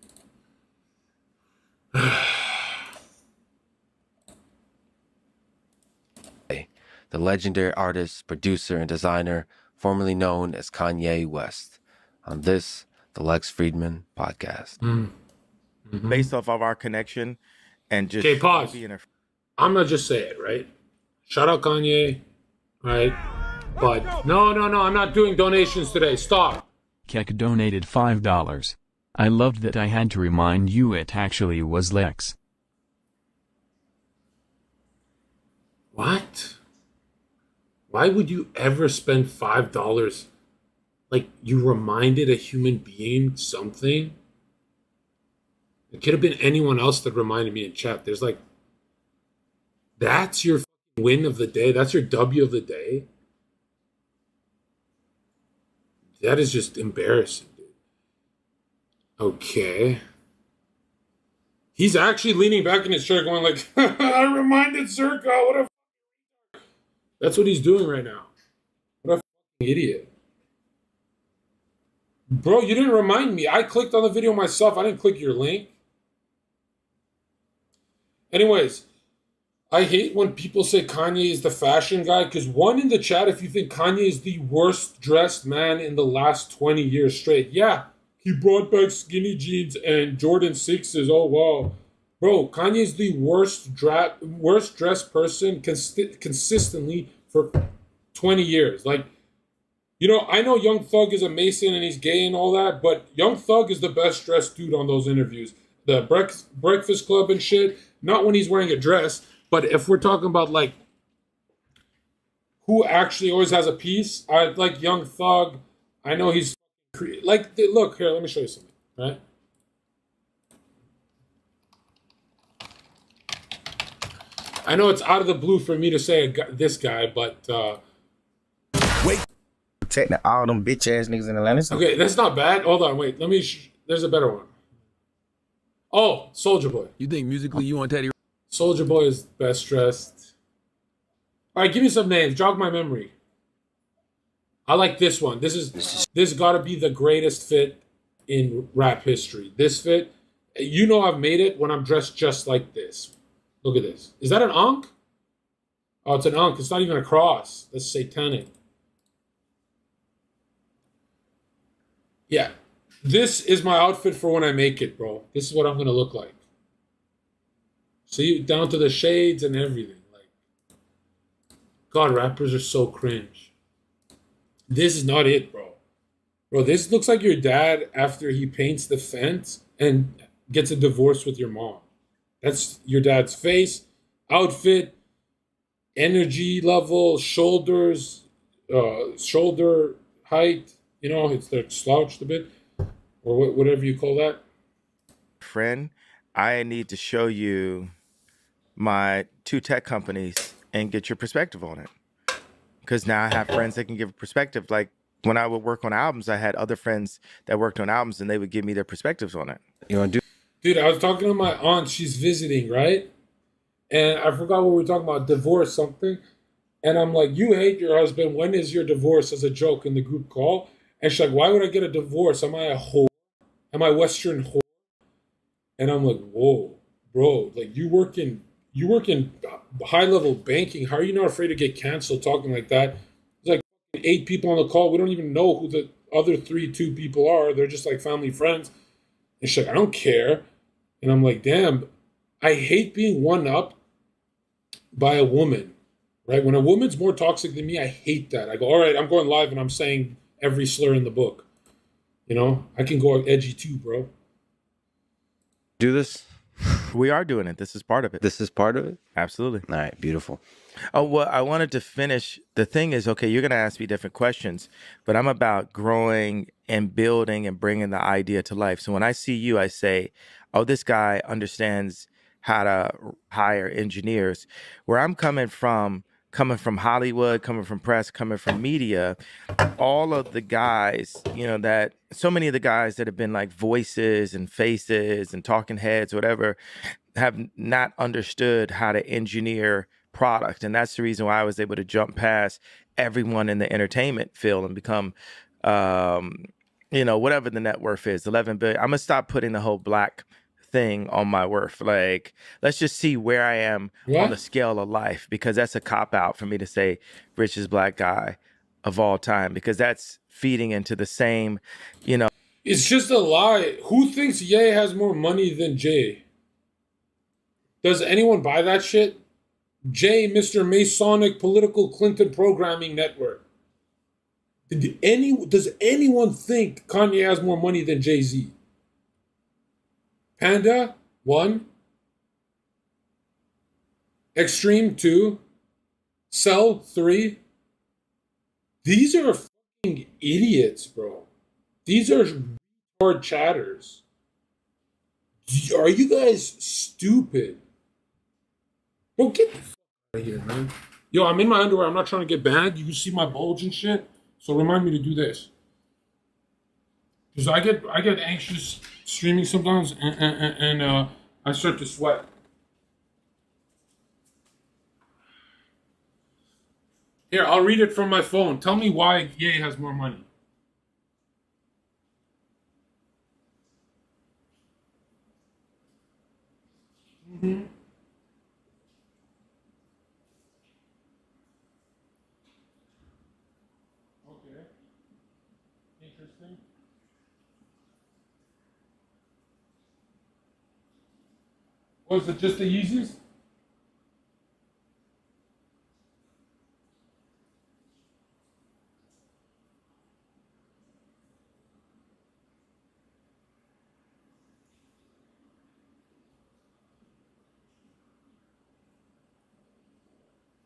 The legendary artist, producer, and designer formerly known as Kanye West. On this, the Lex Fridman podcast. Based off of our connection and just Okay, pause. being a I'm going to just say it, right? Shout out Kanye, right? But no, I'm not doing donations today. Stop. Keck donated $5. I loved that I had to remind you it actually was Lex. What? Why would you ever spend $5? Like, you reminded a human being something? It could have been anyone else that reminded me in chat. There's like, that's your win of the day? That's your W of the day? That is just embarrassing, dude. Okay. He's actually leaning back in his chair going like, I reminded Zherka, what a That's what he's doing right now. What a idiot. Bro, you didn't remind me. I clicked on the video myself. I didn't click your link. Anyways, I hate when people say Kanye is the fashion guy, because one in the chat, if you think Kanye is the worst dressed man in the last 20 years straight, yeah, he brought back skinny jeans and Jordan 6s. Oh, wow. Bro, Kanye is the worst dressed person consistently for 20 years. Like, you know, I know Young Thug is a Mason and he's gay and all that, but Young Thug is the best dressed dude on those interviews. The Breakfast Club and shit, not when he's wearing a dress, but if we're talking about, like, who actually always has a piece, I like Young Thug. I know he's, like, look, here, let me show you something, right? I know it's out of the blue for me to say this guy, but... Wait. Protecting all them bitch-ass niggas in Atlanta. Okay, that's not bad. Hold on, wait. Let me... There's a better one. Oh, Soulja Boy. You think musically you want Teddy? Soulja Boy is best dressed. All right, give me some names. Jog my memory. I like this one. This got to be the greatest fit in rap history. This fit, you know I've made it when I'm dressed just like this. Look at this. Is that an Ankh? Oh, it's an Ankh. It's not even a cross. That's satanic. Yeah. This is my outfit for when I make it, bro. This is what I'm going to look like. See, down to the shades and everything. Like, God, rappers are so cringe. This is not it, bro. Bro, this looks like your dad after he paints the fence and gets a divorce with your mom. That's your dad's face, outfit, energy level, shoulders, shoulder height. You know, it's they're slouched a bit, or whatever you call that. friend. I need to show you my 2 tech companies and get your perspective on it. Because now I have friends that can give a perspective. Like when I would work on albums, I had other friends that worked on albums and they would give me their perspectives on it. You want to do? Dude, I was talking to my aunt. She's visiting, right? And I forgot what we were talking about, divorce something. And I'm like, you hate your husband. When is your divorce, as a joke in the group call? And she's like, why would I get a divorce? Am I a whore? Am I Western whore? And I'm like, whoa, bro, like you work in high level banking. How are you not afraid to get canceled talking like that? There's like 8 people on the call. We don't even know who the other 2 people are. They're just like family friends. And she's like, I don't care. And I'm like, damn, I hate being one up by a woman, right? When a woman's more toxic than me, I hate that. I go, all right, I'm going live and I'm saying every slur in the book. You know, I can go edgy too, bro. Do this? We are doing it. This is part of it. This is part of it? Absolutely. All right, beautiful. Oh, well, I wanted to finish. The thing is, okay, you're going to ask me different questions, but I'm about growing and building and bringing the idea to life. So when I see you, I say, oh, this guy understands how to hire engineers. Where I'm coming from Hollywood, coming from press, coming from media, all of the guys, you know, that so many of the guys that have been like voices and faces and talking heads, whatever, have not understood how to engineer product. And that's the reason why I was able to jump past everyone in the entertainment field and become, you know, whatever the net worth is, 11 billion. I'm going to stop putting the whole black thing on my worth. Like, let's just see where I am on the scale of life, because that's a cop out for me to say richest black guy of all time, because that's feeding into the same, you know. It's just a lie. Who thinks Ye has more money than Jay? Does anyone buy that shit? Jay, Mr. Masonic Political Clinton Programming Network. Does anyone think Kanye has more money than Jay-Z? Panda, 1. Extreme, 2. Cell, 3. These are fucking idiots, bro. These are hard chatters. Are you guys stupid? Bro, get the fuck out of here, man. Yo, I'm in my underwear. I'm not trying to get banned. You can see my bulge and shit. So remind me to do this. Because I get anxious streaming sometimes, and I start to sweat. Here, I'll read it from my phone. Tell me why Ye has more money. Mm-hmm. Okay. Interesting. Was it just the Yeezys?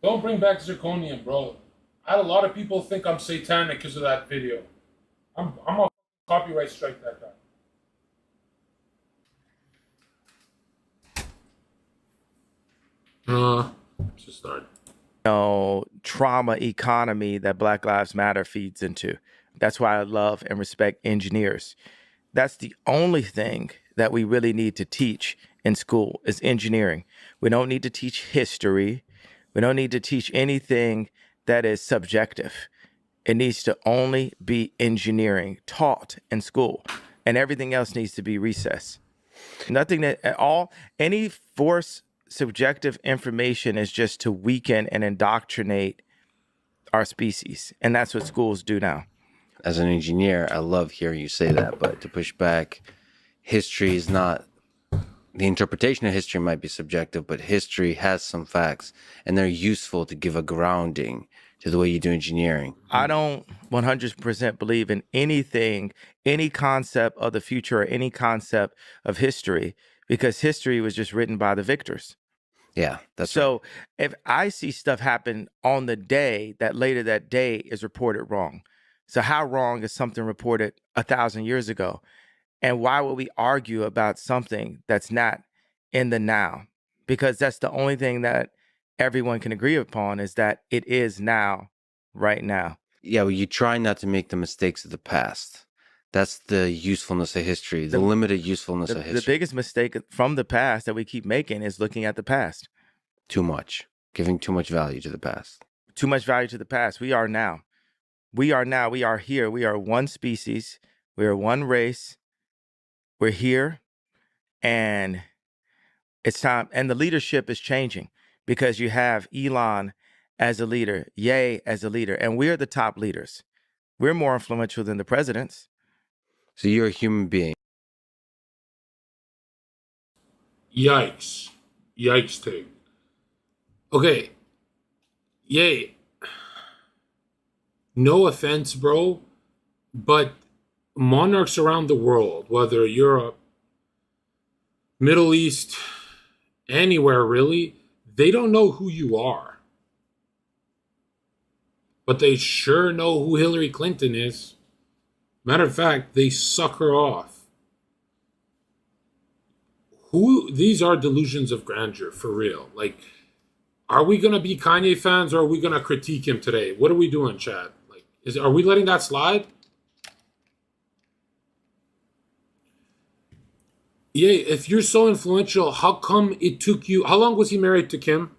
Don't bring back zirconium, bro. I had a lot of people think I'm satanic because of that video. I'm a copyright strike that guy. Just start. You know, trauma economy that Black Lives Matter feeds into. That's why I love and respect engineers. That's the only thing that we really need to teach in school is engineering. We don't need to teach history. We don't need to teach anything that is subjective. It needs to only be engineering taught in school, and everything else needs to be recess. Nothing that at all, any force subjective information is just to weaken and indoctrinate our species. And that's what schools do now. As an engineer, I love hearing you say that, but to push back, history is not, the interpretation of history might be subjective, but history has some facts, and they're useful to give a grounding to the way you do engineering. I don't 100% believe in anything, any concept of the future or any concept of history, because history was just written by the victors. Yeah, that's so. Right. If I see stuff happen on the day that later that day is reported wrong, so how wrong is something reported 1,000 years ago? And why would we argue about something that's not in the now? Because that's the only thing that everyone can agree upon, is that it is now, right now. Yeah, well, you try not to make the mistakes of the past. That's the usefulness of history, the limited usefulness of The history. biggest mistake from the past that we keep making is looking at the past. Too much, giving too much value to the past. Too much value to the past. We are now. We are now. We are here. We are one species. We are one race. We're here. And it's time. And the leadership is changing because you have Elon as a leader, Ye as a leader, and we're the top leaders. We're more influential than the presidents. So you're a human being. Yikes. Yikes take. Okay. Yay. No offense, bro, but monarchs around the world, whether Europe, Middle East, anywhere really, they don't know who you are. But they sure know who Hillary Clinton is. Matter of fact, they suck her off. These are delusions of grandeur, for real. Like, are we going to be Kanye fans or are we going to critique him today? What are we doing, Chad? Like, are we letting that slide? Yeah, if you're so influential, how come it took you... How long was he married to Kim?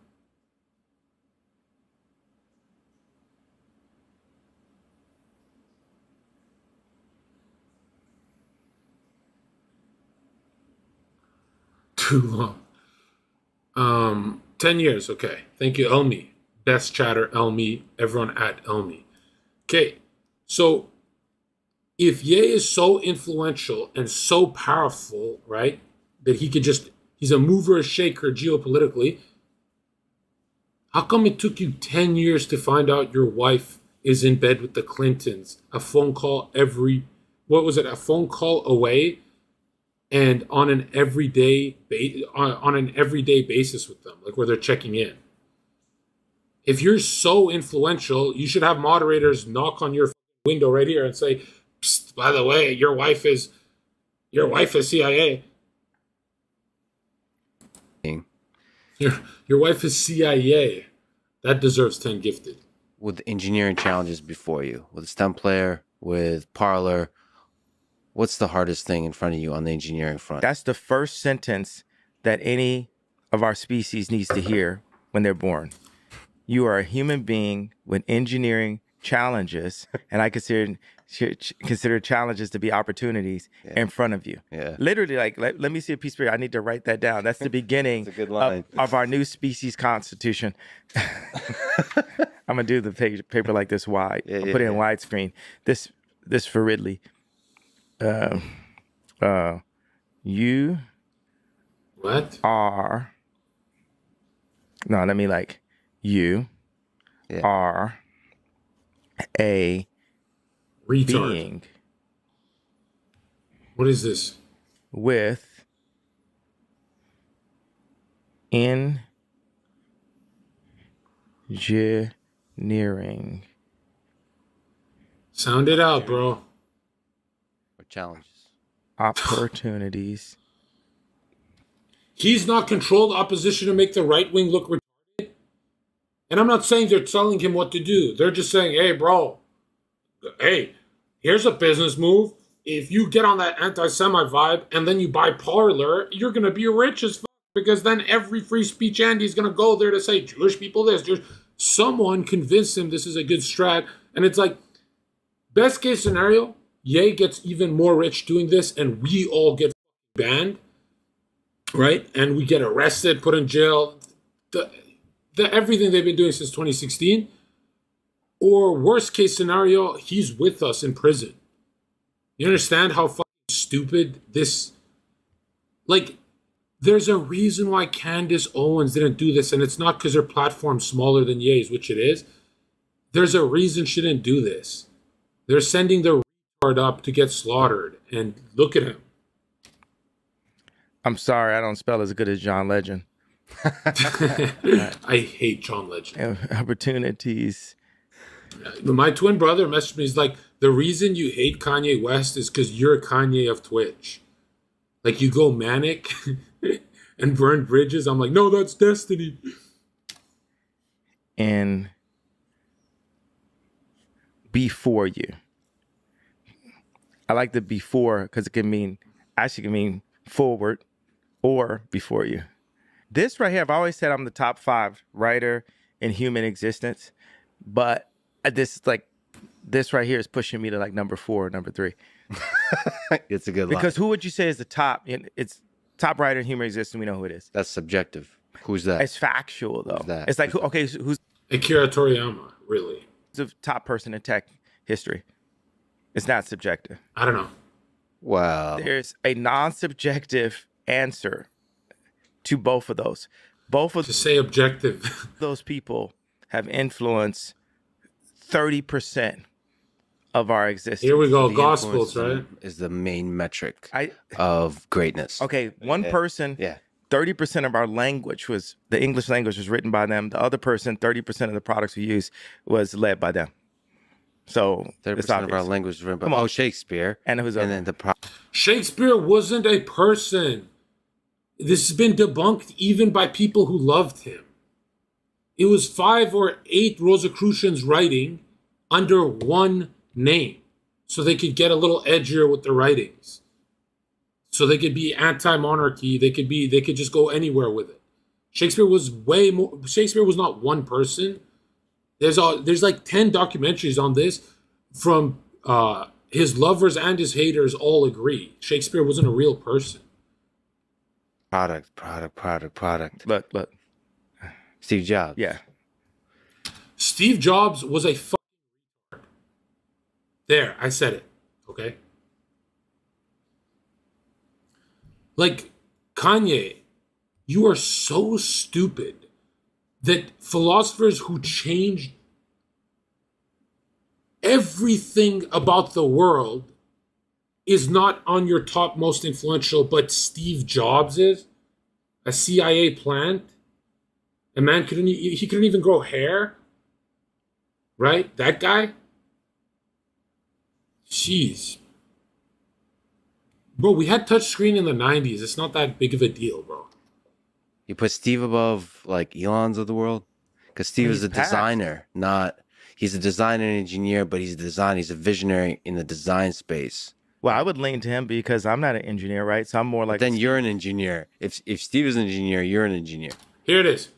Too long. 10 years, okay. Thank you, Elmi. Best chatter, Elmi. Everyone at Elmi. Okay, so if Ye is so influential and so powerful, right, that he could just, he's a mover, a shaker geopolitically, how come it took you 10 years to find out your wife is in bed with the Clintons? A phone call every, what was it, a phone call away, and on an everyday basis with them, like where they're checking in. If you're so influential, you should have moderators knock on your window right here and say, "Psst, by the way, your wife is CIA. Your wife is CIA. That deserves 10 gifted." With engineering challenges before you, with stem player, with parlor, what's the hardest thing in front of you on the engineering front? That's the first sentence that any of our species needs to hear when they're born. You are a human being with engineering challenges, and I consider challenges to be opportunities in front of you. Yeah. Literally, like, let me see a piece of paper. I need to write that down. That's the beginning That's a good line. of our new species constitution. I'm going to do the paper like this wide. I'll put it in widescreen. This for Ridley. You What? are, no, let me like, you are a Retard. being What is this? with engineering Sound it out, bro. Or challenges? opportunities. He's not controlled opposition to make the right wing look retarded. And I'm not saying they're telling him what to do. They're just saying, hey, bro, hey, here's a business move. If you get on that anti-Semite vibe and then you buy Parler, you're going to be rich as fuck, because then every free speech Andy is going to go there to say Jewish people this. Someone convinced him this is a good strat. And it's like, best case scenario, Ye gets even more rich doing this and we all get banned, right? And we get arrested, put in jail. Everything they've been doing since 2016. Or worst case scenario, he's with us in prison. You understand how fucking stupid this... Like, there's a reason why Candace Owens didn't do this, and it's not because her platform's smaller than Ye's, which it is. There's a reason she didn't do this. They're sending the retard up to get slaughtered, and look at him. I'm sorry, I don't spell as good as John Legend. I hate John Legend. Opportunities. My twin brother messaged me. He's like, the reason you hate Kanye West is because you're Kanye of Twitch. Like, you go manic and burn bridges. I'm like, no, that's destiny. And before you. I like the before because it can mean forward or before you. This right here, I've always said I'm the top 5 writer in human existence, but this right here is pushing me to like number 4 or number 3. It's a good line. Because who would you say is the top? It's top writer in human existence. We know who it is. That's subjective. Who's that? It's factual though. Who's that? It's like who's Akira Toriyama, really? the top person in tech history? It's not subjective. I don't know. Wow. There's a non-subjective answer to both of those. Both of To say objective. those people have influenced 30% of our existence. Here we go. The Gospels, influence right? is the main metric I of greatness. okay, one person, Yeah. 30% of our language the English language was written by them. The other person, 30% of the products we use was led by them. So 30% of our language is written by Come on. Shakespeare. And who's and then Shakespeare wasn't a person. This has been debunked even by people who loved him. It was 5 or 8 Rosicrucians writing under one name, so they could get a little edgier with their writings. So they could be anti-monarchy. They could just go anywhere with it. Shakespeare was way more. Shakespeare was not one person. There's like 10 documentaries on this from his lovers and his haters all agree. Shakespeare wasn't a real person. product. Look. Steve Jobs. Yeah. Steve Jobs was a fucking retard. There, I said it. Okay? Like, Kanye, you are so stupid that philosophers who changed everything about the world is not on your top most influential, but Steve Jobs is. A CIA plant. A man couldn't even grow hair. Right? That guy? Jeez. Bro, we had touchscreen in the 90s. It's not that big of a deal, bro. You put Steve above like Elon's of the world? Because Steve is a designer, he's a designer and engineer, but he's a visionary in the design space. Well, I would lean to him because I'm not an engineer, right? So I'm more like. Then you're an engineer. If Steve is an engineer, you're an engineer. Here it is.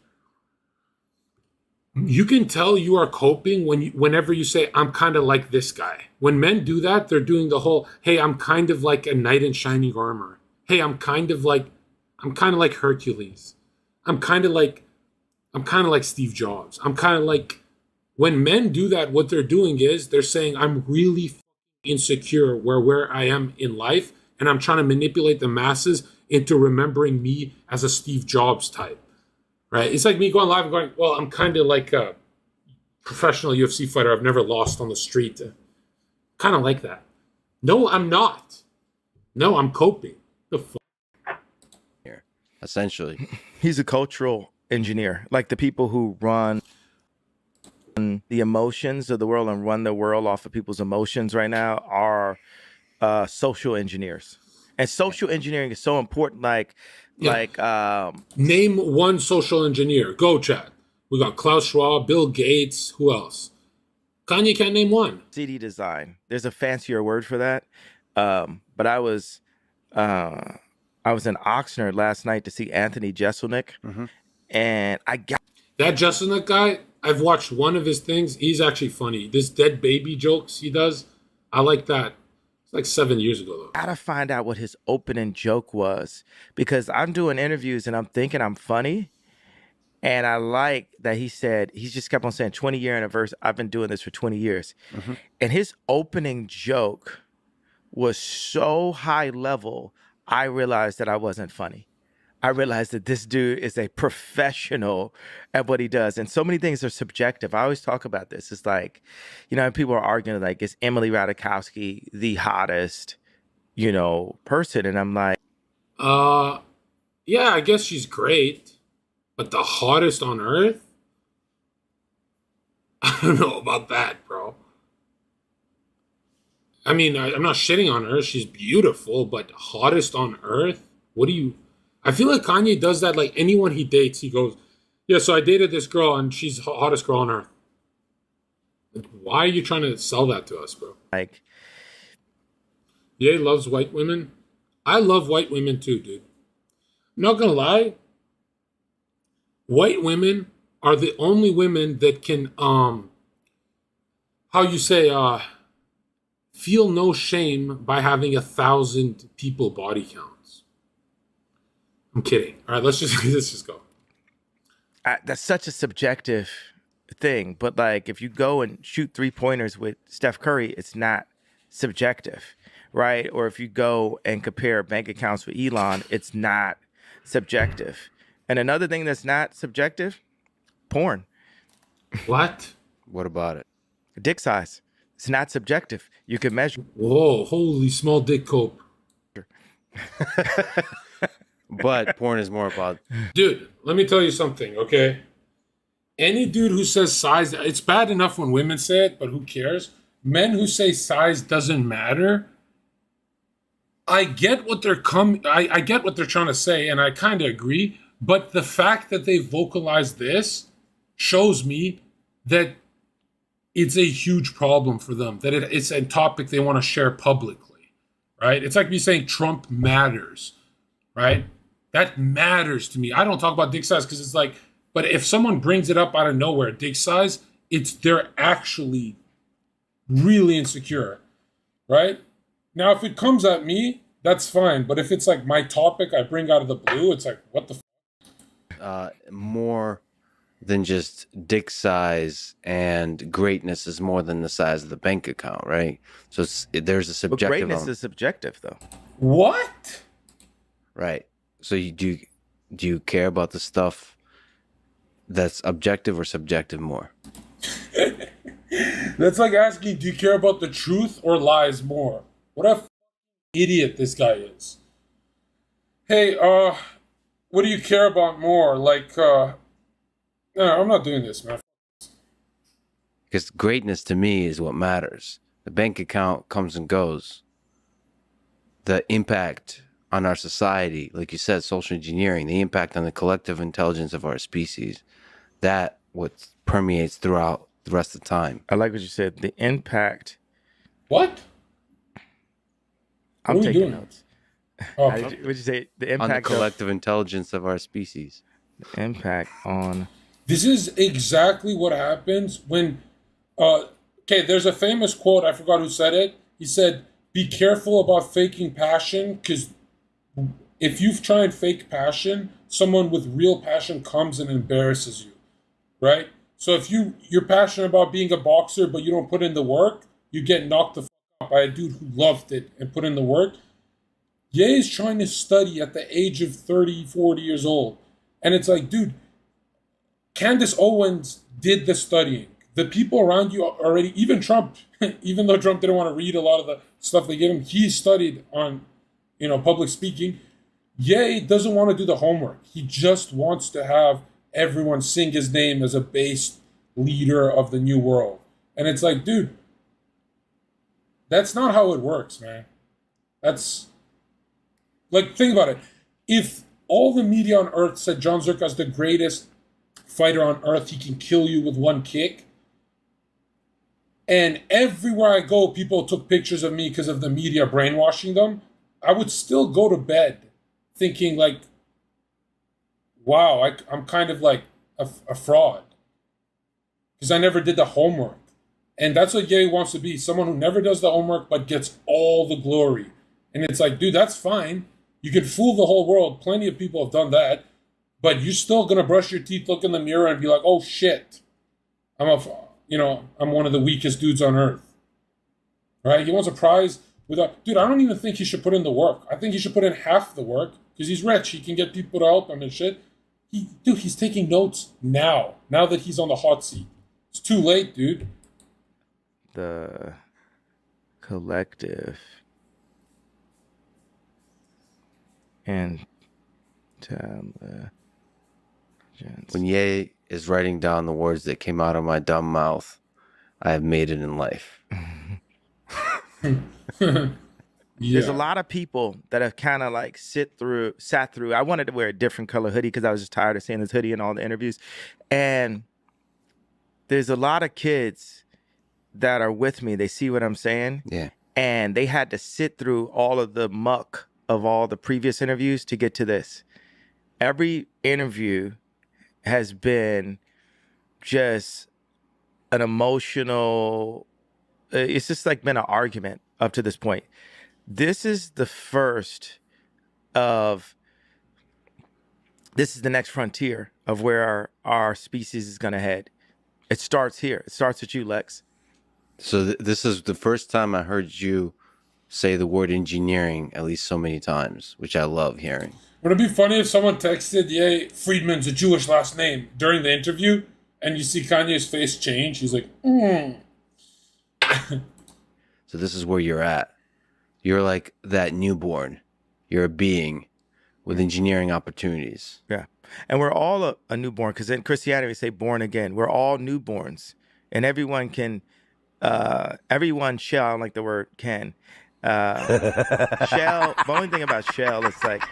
You can tell you are coping whenever you say, I'm kind of like this guy. When men do that, they're doing the whole, hey, I'm kind of like a knight in shining armor. Hey, I'm kind of like Hercules. I'm kind of like Steve Jobs. I'm kind of like, when men do that, what they're doing is they're saying, I'm really insecure where I am in life, and I'm trying to manipulate the masses into remembering me as a Steve Jobs type. Right? It's like me going live and going, well, I'm kind of like a professional UFC fighter. I've never lost on the street. Kind of like that. No, I'm not. No, I'm coping. The fuck? Here, essentially. He's a cultural engineer. Like the people who run the emotions of the world and run the world off of people's emotions right now are social engineers. And social engineering is so important. Name one social engineer. Go, chat. We got Klaus Schwab, Bill Gates. Who else? Kanye can't name one. CD design. There's a fancier word for that. But I was in Oxnard last night to see Anthony Jeselnik, and I got that Jeselnik guy. I've watched one of his things. He's actually funny. This dead baby jokes he does, I like that. It's like 7 years ago, though. Gotta find out what his opening joke was, because I'm doing interviews and I'm thinking I'm funny. And I like that he just kept on saying 20-year anniversary. I've been doing this for 20 years. And his opening joke was so high level, I realized that I wasn't funny. I realized that this dude is a professional at what he does. And so many things are subjective. I always talk about this. It's like, people are arguing like, is Emily Ratajkowski the hottest, person? And I'm like, yeah, I guess she's great. But the hottest on earth? I don't know about that, bro. I mean, I'm not shitting on her. She's beautiful, but hottest on earth? I feel like Kanye does that. Like anyone he dates, he goes, yeah, so I dated this girl and she's the hottest girl on earth. Like, why are you trying to sell that to us, bro? Like, Ye loves white women. I love white women too, dude. I'm not gonna lie. White women are the only women that can, how you say, feel no shame by having 1,000 people body counts. I'm kidding. All right, let's just go. That's such a subjective thing, but like if you go and shoot 3-pointers with Steph Curry, it's not subjective, right? Or if you go and compare bank accounts with Elon, it's not subjective. And another thing that's not subjective, porn. What? What about it? Dick size. It's not subjective. You can measure. Whoa, holy small dick cope. But porn is more about... Dude, let me tell you something, okay? Any dude who says size, it's bad enough when women say it, but who cares? Men who say size doesn't matter, I get what they're I get what they're trying to say, and I kind of agree. But the fact that they vocalized this shows me that it's a huge problem for them. That it's a topic they want to share publicly, right? It's like me saying Trump matters, right? That matters to me. I don't talk about dick size because it's like, but if someone brings it up out of nowhere, dick size, they're actually really insecure, right? Now, if it comes at me, that's fine. But if it's like my topic I bring out of the blue, it's like, what the more than just dick size, and greatness is more than the size of the bank account, right? So there's a subjective. But greatness is subjective, though. What? Right. So do you care about the stuff that's objective or subjective more? That's like asking, do you care about the truth or lies more? What a idiot this guy is. Hey, what do you care about more? Like, no, I'm not doing this, man. Because greatness to me is what matters. The bank account comes and goes. The impact on our society, like you said, social engineering, the impact on the collective intelligence of our species, that what permeates throughout the rest of the time. I like what you said. The impact. What? I'm what are you taking doing? notes. Oh, Would you say the impact On the collective intelligence of our species. The impact on... This is exactly what happens when... okay, there's a famous quote. I forgot who said it. He said, be careful about faking passion, because if you try and fake passion, someone with real passion comes and embarrasses you, right? So if you're passionate about being a boxer, but you don't put in the work, you get knocked the fuck out by a dude who loved it and put in the work. Ye is trying to study at the age of 30, 40 years old. And it's like, dude, Candace Owens did the studying. The people around you already, even Trump, even though Trump didn't want to read a lot of the stuff they gave him, he studied on, public speaking. Ye doesn't want to do the homework. He just wants to have everyone sing his name as a base leader of the new world. And it's like, dude, that's not how it works, man. That's, like, think about it. If all the media on earth said Jon Zherka is the greatest fighter on earth, he can kill you with one kick, and everywhere I go, people took pictures of me because of the media brainwashing them, I would still go to bed thinking like, wow, I'm kind of like a fraud because I never did the homework. And that's what Ye wants to be, someone who never does the homework but gets all the glory. And it's like, dude, that's fine. You can fool the whole world. Plenty of people have done that. But you're still going to brush your teeth, look in the mirror, and be like, oh, shit. I'm one of the weakest dudes on earth. Right? He wants a prize without... Dude, I don't even think he should put in the work. I think he should put in half the work because he's rich. He can get people to help him and shit. He's taking notes now that he's on the hot seat. It's too late, dude. The collective intelligence. When Ye is writing down the words that came out of my dumb mouth, I have made it in life. There's a lot of people that have kind of like sat through. I wanted to wear a different color hoodie because I was just tired of seeing this hoodie in all the interviews. And there's a lot of kids that are with me. They see what I'm saying. Yeah. And they had to sit through all of the muck of all the previous interviews to get to this. Every interview has been just an emotional, it's just like been an argument up to this point. This is the first of, this is the next frontier of where our species is going to head. It starts here. It starts with you, Lex. So this is the first time I heard you say the word engineering at least so many times, which I love hearing. Would it be funny if someone texted, "Yeah, Friedman's a Jewish last name," during the interview, and you see Kanye's face change? He's like, So this is where you're at. You're like that newborn. You're a being with engineering opportunities. Yeah. And we're all a newborn, because in Christianity we say born again. We're all newborns. And everyone can, everyone shall, I don't like the word can. Shall, the only thing about shall is like,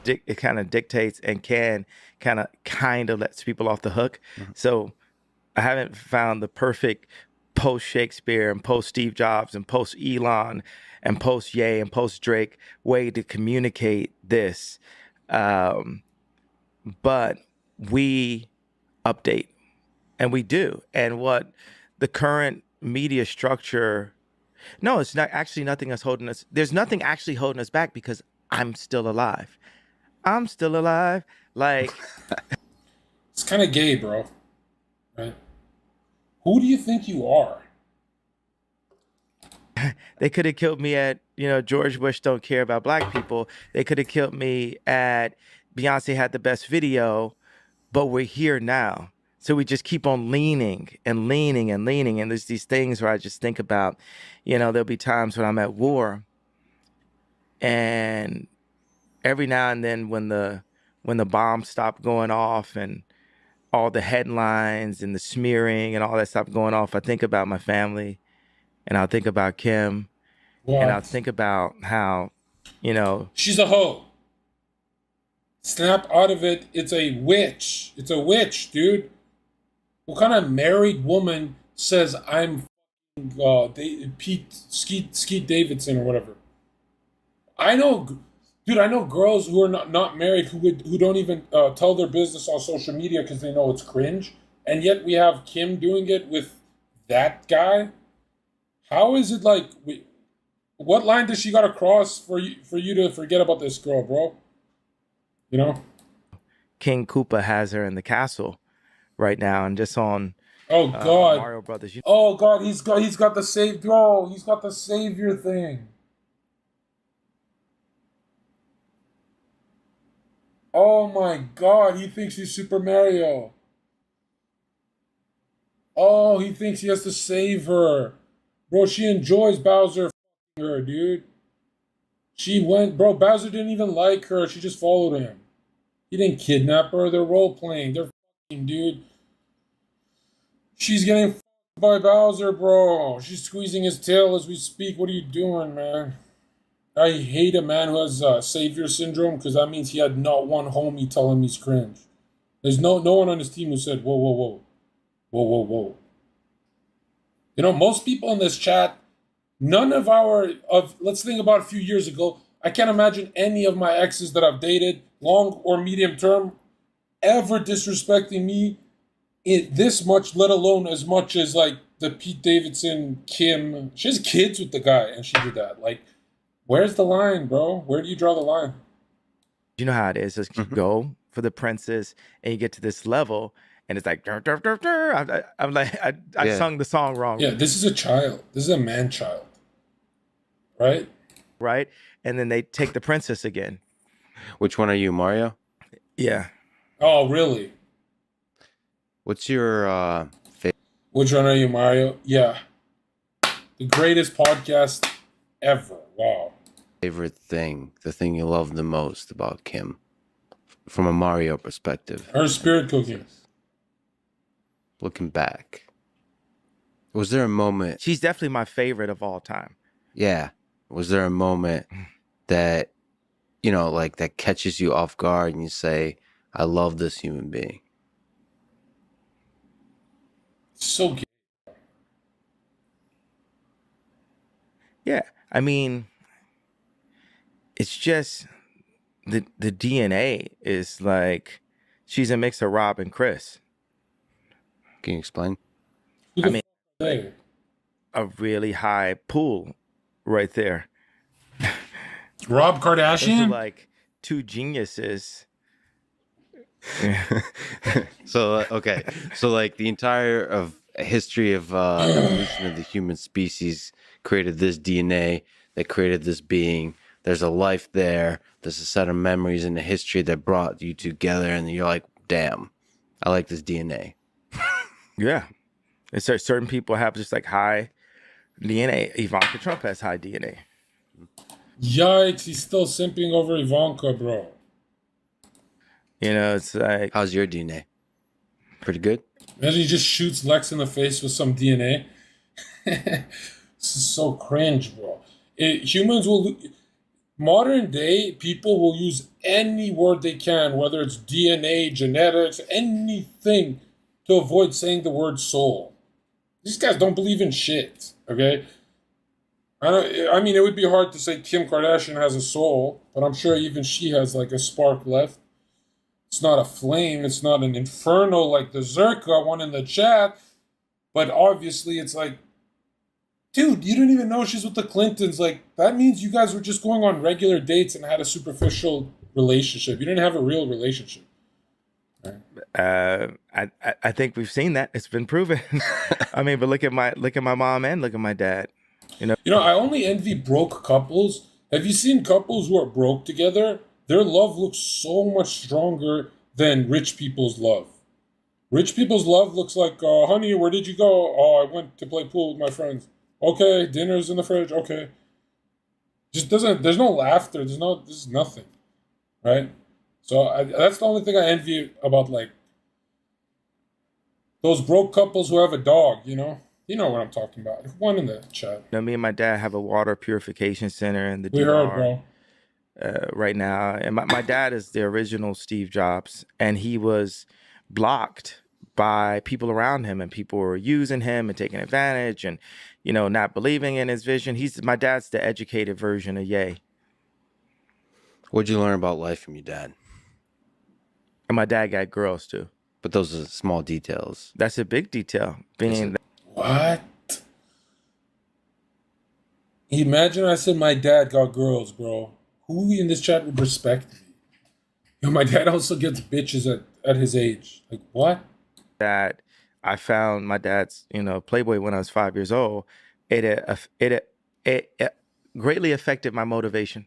it kind of dictates, and can kind of lets people off the hook. So I haven't found the perfect post Shakespeare and post Steve Jobs and post Elon and post Ye and post Drake way to communicate this. But we update, and we do. And what the current media structure, no, it's not actually nothing that's holding us. There's nothing actually holding us back, because I'm still alive. I'm still alive. Like, it's kind of gay, bro. Right? Who do you think you are? they could have killed me at, George Bush don't care about black people. They could have killed me at Beyonce had the best video, but we're here now. So we just keep on leaning and leaning and leaning. And there's these things where I just think about, there'll be times when I'm at war, and every now and then when the bombs stop going off and all the headlines and the smearing and all that stuff going off, I think about my family, and I'll think about Kim, and I'll think about how, she's a hoe. Snap out of it. It's a witch. It's a witch, dude. What kind of married woman says I'm Skeet Davidson or whatever? I know girls who are not married who don't even tell their business on social media because they know it's cringe, and yet we have Kim doing it with that guy. How is it like? What line does she got to cross for you to forget about this girl, bro? King Koopa has her in the castle right now, and just on Mario Brothers. Oh God, he's got the save. Bro, he's got the savior thing. Oh my God, he thinks he's Super Mario. Oh, he thinks he has to save her. Bro, she enjoys Bowser f***ing her, dude. Bro, Bowser didn't even like her. She just followed him. He didn't kidnap her. They're role-playing. They're f***ing, dude. She's getting f***ed by Bowser, bro. She's squeezing his tail as we speak. What are you doing, man? I hate a man who has savior syndrome, because that means he had not one homie tell him he's cringe. There's no one on his team who said, whoa, whoa, whoa. Whoa, whoa, whoa. Most people in this chat, let's think about a few years ago. I can't imagine any of my exes that I've dated, long or medium term, ever disrespecting me this much, let alone as much as like the Pete Davidson, Kim. She has kids with the guy, and she did that. Like, where's the line, bro? Where do you draw the line? You know how it is. Just go for the princess, and you get to this level, and it's like, dur, dur, dur, dur. I'm like, I sung the song wrong. Yeah, this is a child. This is a man-child. Right? Right? And then they take the princess again. Which one are you, Mario? Yeah. Oh, really? What's your favorite? Which one are you, Mario? Yeah. The greatest podcast ever. Wow. Favorite thing, the thing you love the most about Kim, from a Mario perspective? Her spirit cooking. Looking back, was there a moment? She's definitely my favorite of all time. Yeah. Was there a moment that, like that catches you off guard and you say, I love this human being? So gay. Yeah. I mean, it's just the DNA is like she's a mix of Rob and Chris. Can you explain? I mean, like a really high pool right there. Rob Those are Kardashian? like two geniuses. So okay, so like the entire of history of evolution of the human species created this DNA that created this being. There's a life there. There's a set of memories in the history that brought you together, and you're like, damn, I like this DNA. Yeah. It's like certain people have just like high DNA. Ivanka Trump has high DNA. Yikes, he's still simping over Ivanka, bro. You know, it's like, How's your DNA? Pretty good. Imagine he just shoots Lex in the face with some DNA. This is so cringe, bro. Humans will... Modern day, people will use any word they can, whether it's DNA, genetics, anything, to avoid saying the word soul. These guys don't believe in shit, okay? I mean, it would be hard to say Kim Kardashian has a soul, but I'm sure even she has like a spark left. It's not a flame, it's not an inferno like the Zherka one in the chat, but obviously it's like, dude, you didn't even know she's with the Clintons. Like, that means you guys were just going on regular dates and had a superficial relationship. You didn't have a real relationship. I think we've seen that. It's been proven. I mean, but look at my mom and look at my dad. You know, I only envy broke couples. Have you seen couples who are broke together? Their love looks so much stronger than rich people's love. Rich people's love looks like, honey, where did you go? Oh, I went to play pool with my friends. Okay, dinner's in the fridge. Okay. Just doesn't, there's no laughter. There's nothing. Right? So that's the only thing I envy about, like, those broke couples who have a dog, you know? You know what I'm talking about. One in the chat. You know, me and my dad have a water purification center in the We DR, heard, bro. right now. And my dad is the original Steve Jobs, and he was blocked by people around him, and people were using him and taking advantage and, you know, not believing in his vision. My dad's the educated version of Ye. What'd you learn about life from your dad? And my dad got girls too. But those are small details. That's a big detail. Being What? Imagine I said my dad got girls, bro. Who in this chat would respect me? Yo, my dad also gets bitches at his age. Like, what? that I found my dad's, you know, Playboy when I was 5 years old. It greatly affected my motivation.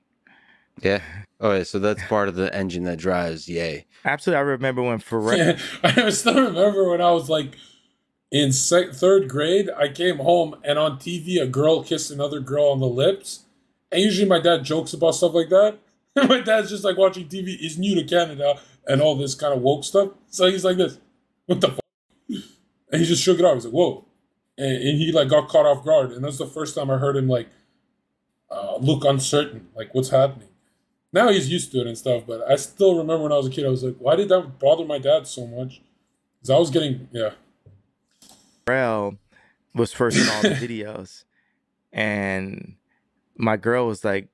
Yeah. Oh, yeah, so that's part of the engine that drives Ye. Absolutely. I remember when Pharrell. I still remember when I was like in third grade, I came home and on TV a girl kissed another girl on the lips. And usually my dad jokes about stuff like that. And my dad's just like watching TV. He's new to Canada and all this kind of woke stuff. So he's like this, what the fuck? And he just shook it off. He's like, whoa. And he like got caught off guard. And that's the first time I heard him like look uncertain, like what's happening. Now he's used to it and stuff, but I still remember when I was a kid, I was like, why did that bother my dad so much? Because I was getting, Pharrell was first in all the videos. And my girl was like,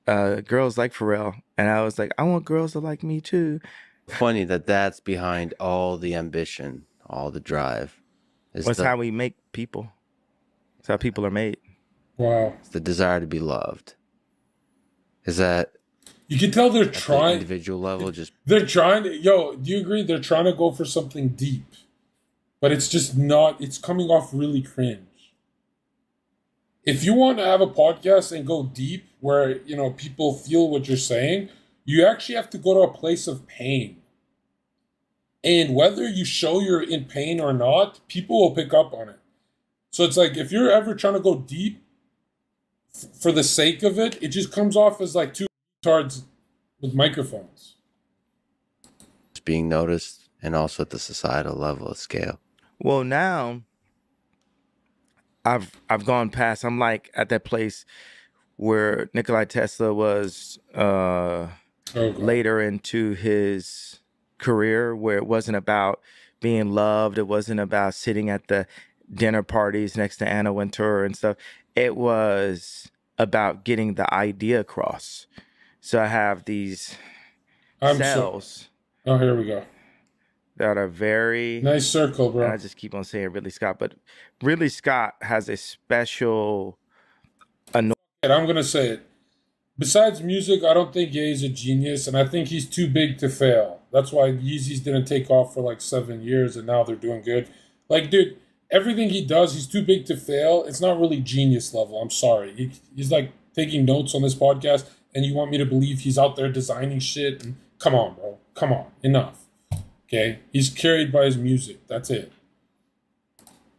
girls like Pharrell. And I was like, I want girls to like me too. Funny that that's behind all the ambition, all the drive. That's how we make people. It's how people are made. wow. It's the desire to be loved. Is that You can tell they're at the trying. individual level? Just They're trying to, do you agree? They're trying to go for something deep, but it's just not, it's coming off really cringe. If you want to have a podcast and go deep where, people feel what you're saying, you actually have to go to a place of pain. And whether you show you're in pain or not, people will pick up on it. So it's like, if you're ever trying to go deep for the sake of it, it just comes off as like two retards with microphones. being noticed, and also at the societal level of scale. Well, now I've gone past. I'm like at that place where Nikolai Tesla was later into his career, where it wasn't about being loved. It wasn't about sitting at the dinner parties next to Anna Wintour and stuff. It was about getting the idea across. So I have these cells. Oh, here we go. That are very nice circle, bro. And I just keep on saying Ridley Scott, but Ridley Scott has a special. I'm gonna say it. Besides music, I don't think Ye's a genius, and I think he's too big to fail. That's why Yeezys didn't take off for like 7 years, and now they're doing good. Like, dude, everything he does, he's too big to fail. It's not really genius level. I'm sorry. He's like taking notes on this podcast, and you want me to believe he's out there designing shit? And come on, bro. Come on. Enough. Okay? He's carried by his music. That's it.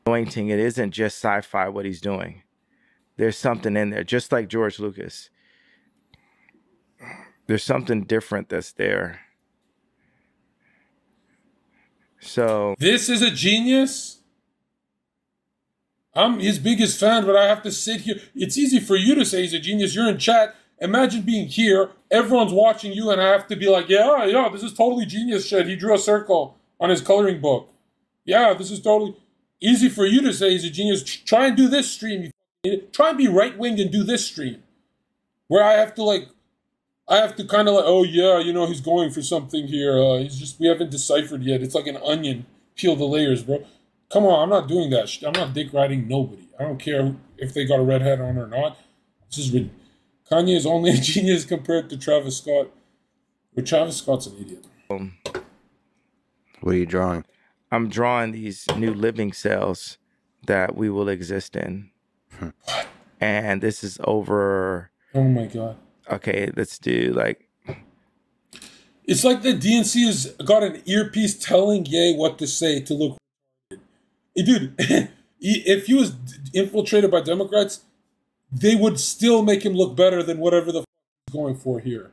Anointing. It isn't just sci-fi what he's doing. There's something in there, just like George Lucas. There's something different that's there. So this is a genius. I'm his biggest fan, but I have to sit here. It's easy for you to say he's a genius. You're in chat. Imagine being here. Everyone's watching you, and I have to be like, yeah, this is totally genius shit. He drew a circle on his coloring book. Yeah, this is totally easy for you to say he's a genius. Try and do this stream. Try and be right-winged and do this stream. Where I have to kind of like, oh yeah, you know, he's going for something here. We haven't deciphered yet. It's like an onion. Peel the layers, bro. Come on, I'm not doing that. I'm not dick riding nobody. I don't care if they got a red hat on or not. Kanye is only a genius compared to Travis Scott. But Travis Scott's an idiot. What are you drawing? I'm drawing these new living cells that we will exist in. And this is over. Oh my God. Okay, let's do like. It's like the DNC has got an earpiece telling Ye what to say to look. Dude, if he was infiltrated by Democrats, they would still make him look better than whatever the he's going for here.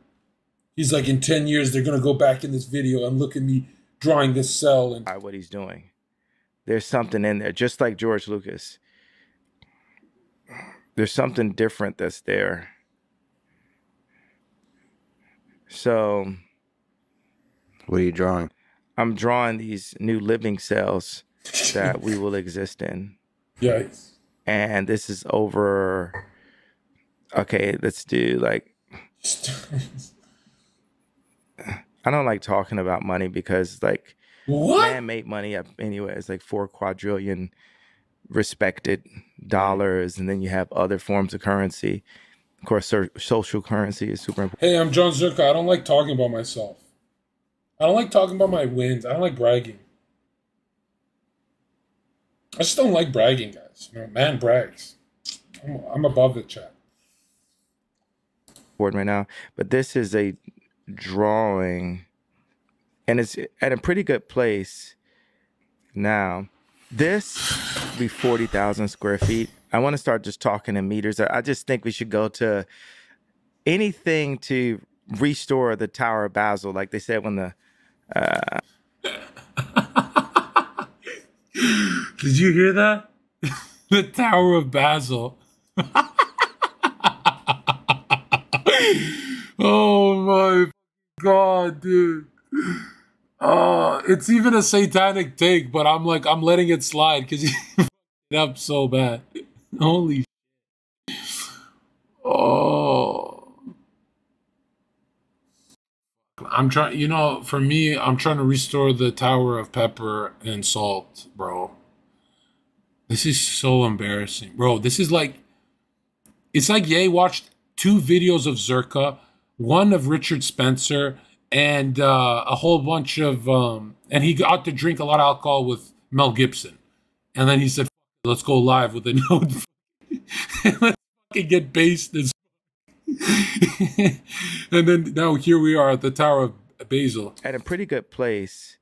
He's like, in 10 years, they're going to go back in this video and look at me drawing this cell. And what he's doing. There's something in there, just like George Lucas. There's something different that's there. So. What are you drawing? I'm drawing these new living cells that we will exist in. Yikes. And this is over. Okay, let's do like. I don't like talking about money because like. What? Man made money up anyway. It's like 4 quadrillion respected dollars, and then you have other forms of currency. Of course, social currency is super important. Hey, I'm Jon Zherka. I don't like talking about myself. I don't like talking about my wins. I don't like bragging. I just don't like bragging, guys. You know, man brags. I'm above the chat. Board right now, but this is a drawing, and it's at a pretty good place now. This will be 40,000 square feet. I want to start just talking in meters. I just think we should go to anything to restore the Tower of Basel, like they said when the. Did you hear that? The Tower of Basel. Oh my God, dude. It's even a satanic take, but I'm letting it slide because he f***ed it up so bad. Holy shit. Oh. I'm trying, for me, I'm trying to restore the Tower of Pepper and Salt, bro. This is so embarrassing. Bro, this is like, it's like Ye watched 2 videos of Zherka, one of Richard Spencer, and a whole bunch of, and he got to drink a lot of alcohol with Mel Gibson. And then he said, let's go live with a note. Let's fucking get based. And then now here we are at the Tower of Basel. At a pretty good place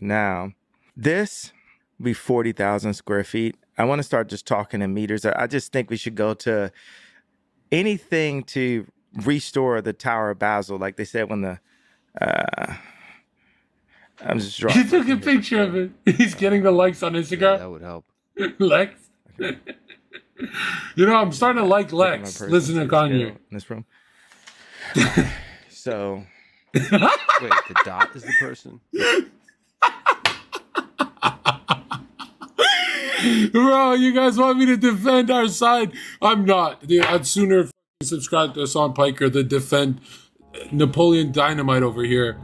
now. This will be 40,000 square feet. I want to start just talking in meters. I just think we should go to anything to restore the Tower of Basel, like they said when the. I'm just drawing. He took a picture of it. He's getting the likes on Instagram. That would help. Lex. Okay. I'm starting to like Lex. Listen to Kanye. In this room. So. Wait, the dot is the person? Bro, you guys want me to defend our side? I'm not. Dude, I'd sooner subscribe to Hassan Piker than defend Napoleon Dynamite over here.